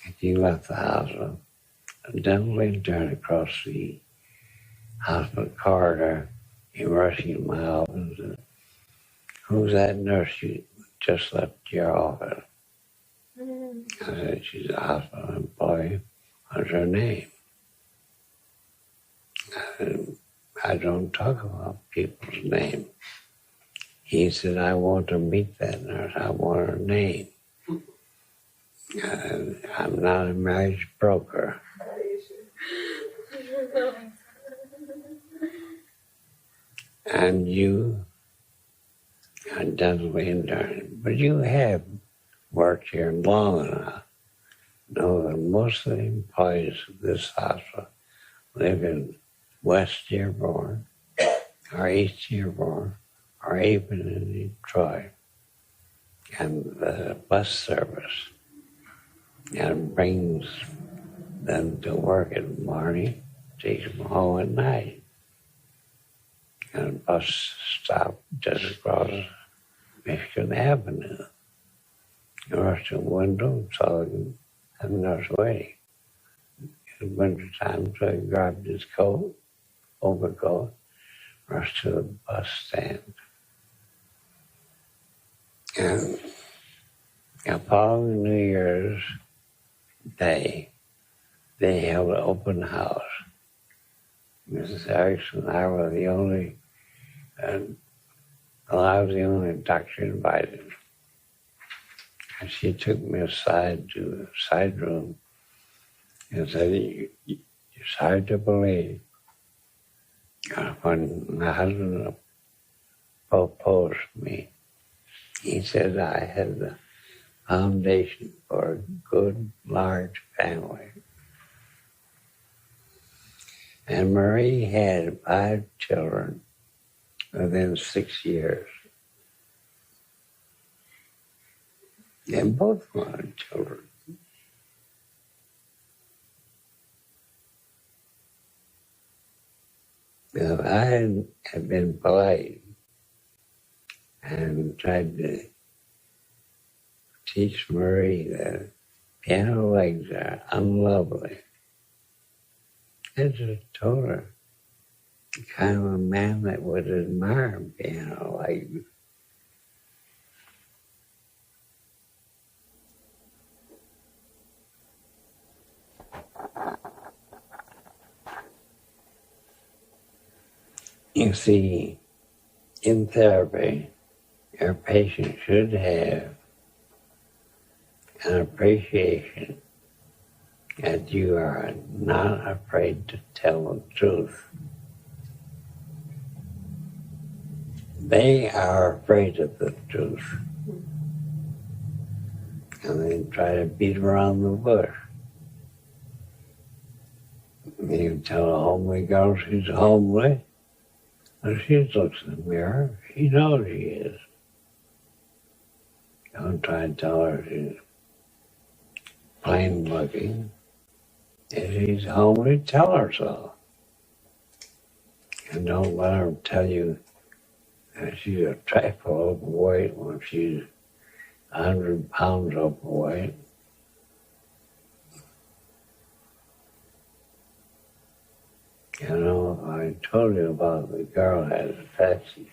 And she left the hospital. A dental intern across the hospital corridor came rushing in my office and said, "Who's that nurse you just left your office?" I said, "She's a hospital employee. What's her name?" I don't talk about people's names. He said, "I want to meet that nurse. I want her name. I'm not a marriage broker." And you are dental intern, but you have worked here long enough to know that most of the employees of this hospital live in West Dearborn, or East Dearborn, or even in Detroit. And the bus service brings them to work in the morning, takes them home at night. and a bus stopped just across Michigan Avenue. I rushed to the window and saw him and a nurse waiting. It was winter time, so he grabbed his coat, overcoat, rushed to the bus stand. And the following New Year's Day, they held an open house. Mrs. Erickson and I were the only, I was the only doctor invited. And she took me aside to the side room and said, "It's hard to believe." When my husband proposed me, he said I had the foundation for a good, large family. And Marie had 5 children within 6 years. And both wanted children. Now, I had been polite and tried to teach Marie that piano legs are unlovely. I just told her the kind of a man that would admire piano legs. You see, in therapy, your patient should have an appreciation that you are not afraid to tell the truth. They are afraid of the truth. And they try to beat around the bush. You tell a homely girl she's homely, and she looks in the mirror, she knows she is. Don't try to tell her she's plain looking. If she's homely, tell her so. And don't let her tell you that she's a trifle overweight when she's 100 pounds overweight. You know, I told you about the girl who had a spastic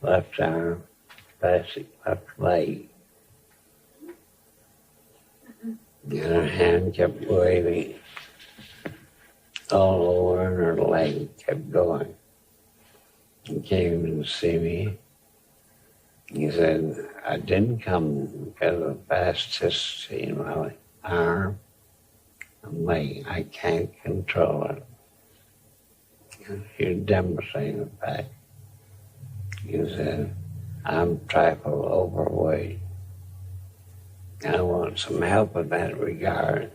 left arm, spastic left leg. And her hand kept waving all over and her leg kept going. He came in to see me. He said, I didn't come because of spasticity in my arm and leg. I can't control it. She's demonstrating the fact. He said, I'm trifle overweight. I want some help in that regard.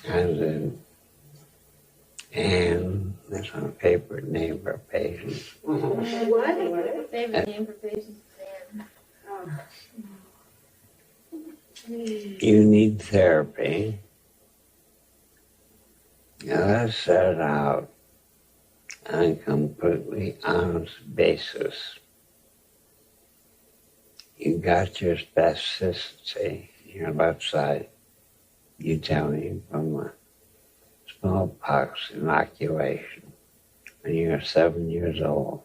I said, and that's my favorite name for patients. What? Favorite name for patients is Anne. You need therapy. Now let's start out on a completely honest basis. You got your spasticity in your left side, you tell me, from a smallpox inoculation when you were 7 years old.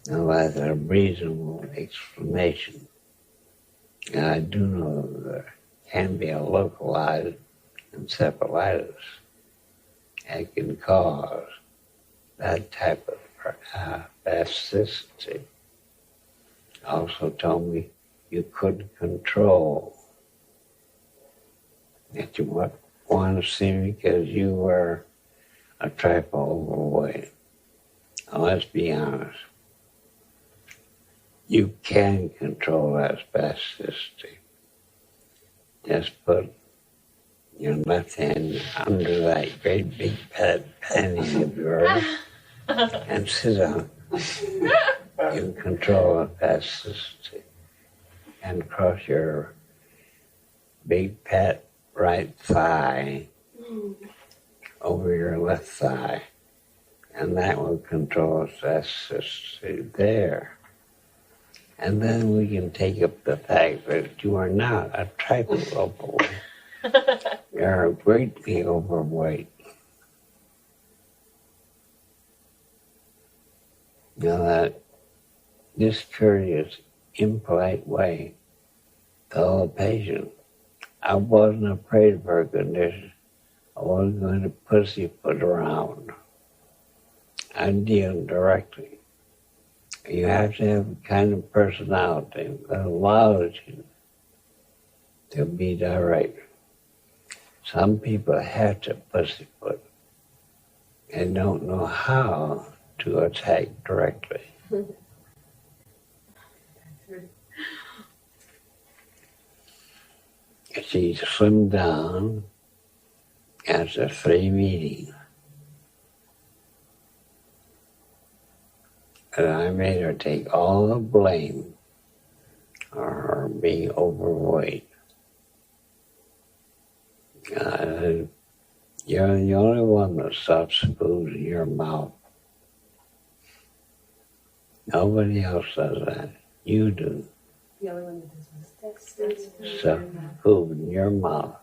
Now that's a reasonable explanation. And I do know that there can be a localized encephalitis that can cause that type of spasticity. Also told me you couldn't control that you want to see me because you were a trifle overweight. Now, let's be honest. You can control that spasticity. Just put your left hand under that great big panty of yours and sit down. You control the spasticity and cross your big fat right thigh over your left thigh And that will control us. That's just there. And then we can take up the fact that you are not a trifle overweight. You're greatly overweight. Now that discourteous, impolite way, tell the patient, I wasn't afraid of her condition. I wasn't going to pussyfoot around. I deal directly. You have to have a kind of personality that allows you to be direct. Some people have to pussyfoot and don't know how to attack directly. She slimmed down after 3 meetings. And I made her take all the blame for her being overweight. I said, you're the only one that stuffs food in your mouth. Nobody else does that. You do. The only one that does what? Stuff food in your mouth.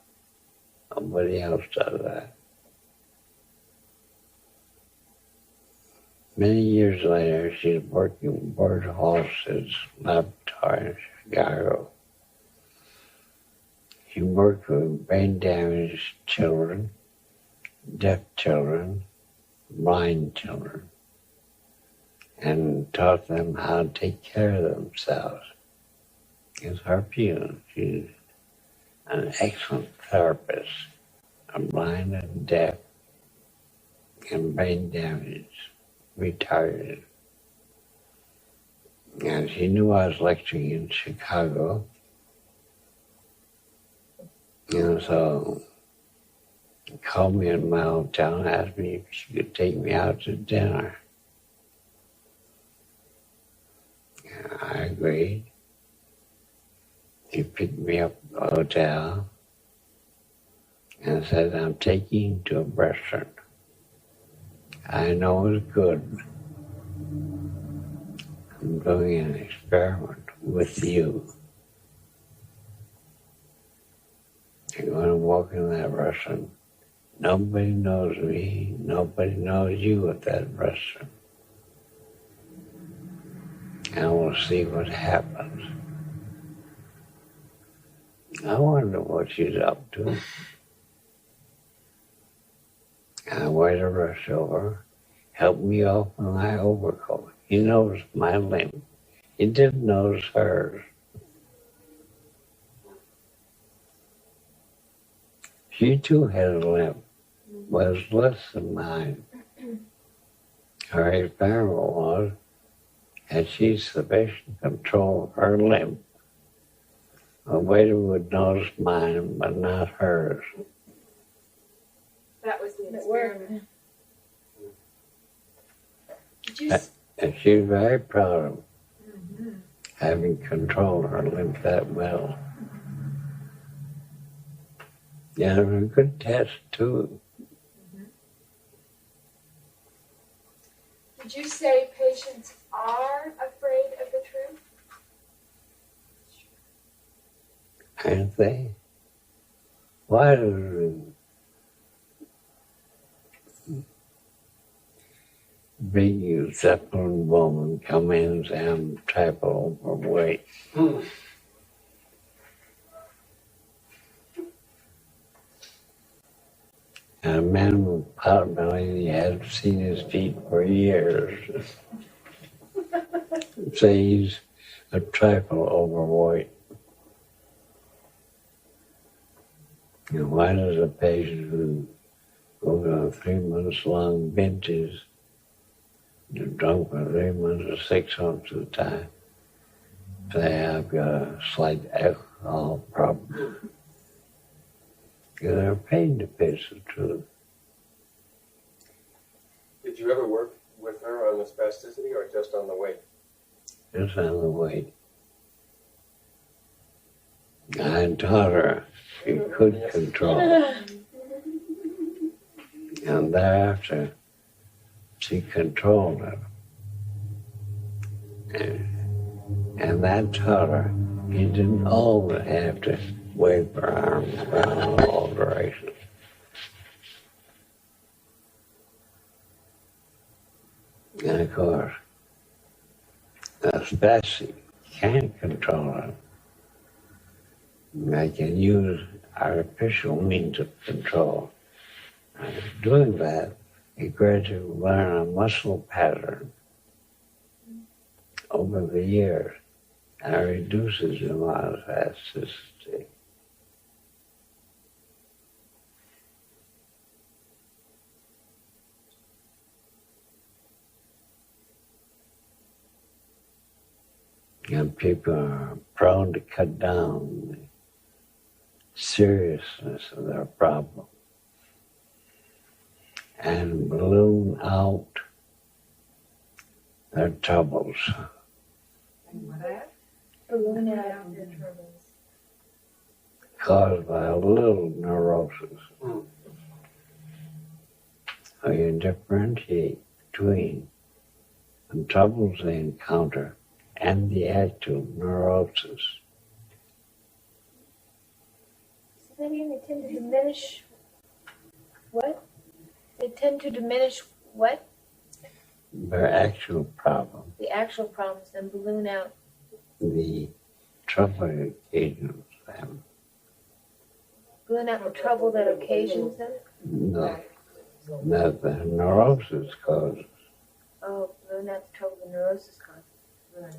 Nobody else does that. Many years later, she's working with Bird Halstead's laboratory in Chicago. She worked with brain-damaged children, deaf children, blind children, and taught them how to take care of themselves. It's her view. She's an excellent therapist, a blind and deaf and brain damaged. Retired. And she knew I was lecturing in Chicago. And so she called me in my hotel and asked me if she could take me out to dinner. And I agreed. She picked me up at the hotel and said, I'm taking you to a restaurant. I know it's good. I'm doing an experiment with you. You're going to walk in that restaurant. Nobody knows me. Nobody knows you at that restaurant. And we'll see what happens. I wonder what she's up to. I wear the rush over, helped me off with my overcoat. He noticed my limp. He didn't notice hers. She too had a limp, but it was less than mine. Her experiment was, had she sufficient control of her limp, a waiter would notice mine, but not hers. That was the experiment. Did you? And she was very proud of having controlled her limp that well. Yeah, it was a good test, too. Did you say patients are afraid of the truth? Aren't they? Why does big Zeppelin woman come in and say, I'm trifle overweight? And a man with pot belly, he hadn't seen his feet for years. Say he's a trifle overweight. And why does a patient who goes on 3 months long binges, you're drunk for 3 months or 6 months at a time, say I've got a slight alcohol problem? Because they're paid to pitch the truth. Did you ever work with her on the spasticity or just on the weight? Just on the weight. I taught her she could control. And thereafter, she controlled it. And that taught her you didn't always have to wave her arms around in all directions. And of course, especially, you can't control it. I can use artificial means of control. And doing that, you gradually learn a muscle pattern over the years, and it reduces the amount of elasticity. And people are prone to cut down the seriousness of their problem and balloon out their troubles. Balloon out their troubles. Caused by a little neurosis. So you differentiate between the troubles they encounter and the actual neurosis. So maybe they tend to diminish what? They tend to diminish what? Their actual problem. The actual problems, then balloon out. The trouble it occasions them. Balloon out the trouble that occasions them? No, that the neurosis causes. Oh, balloon out the trouble the neurosis causes. Right.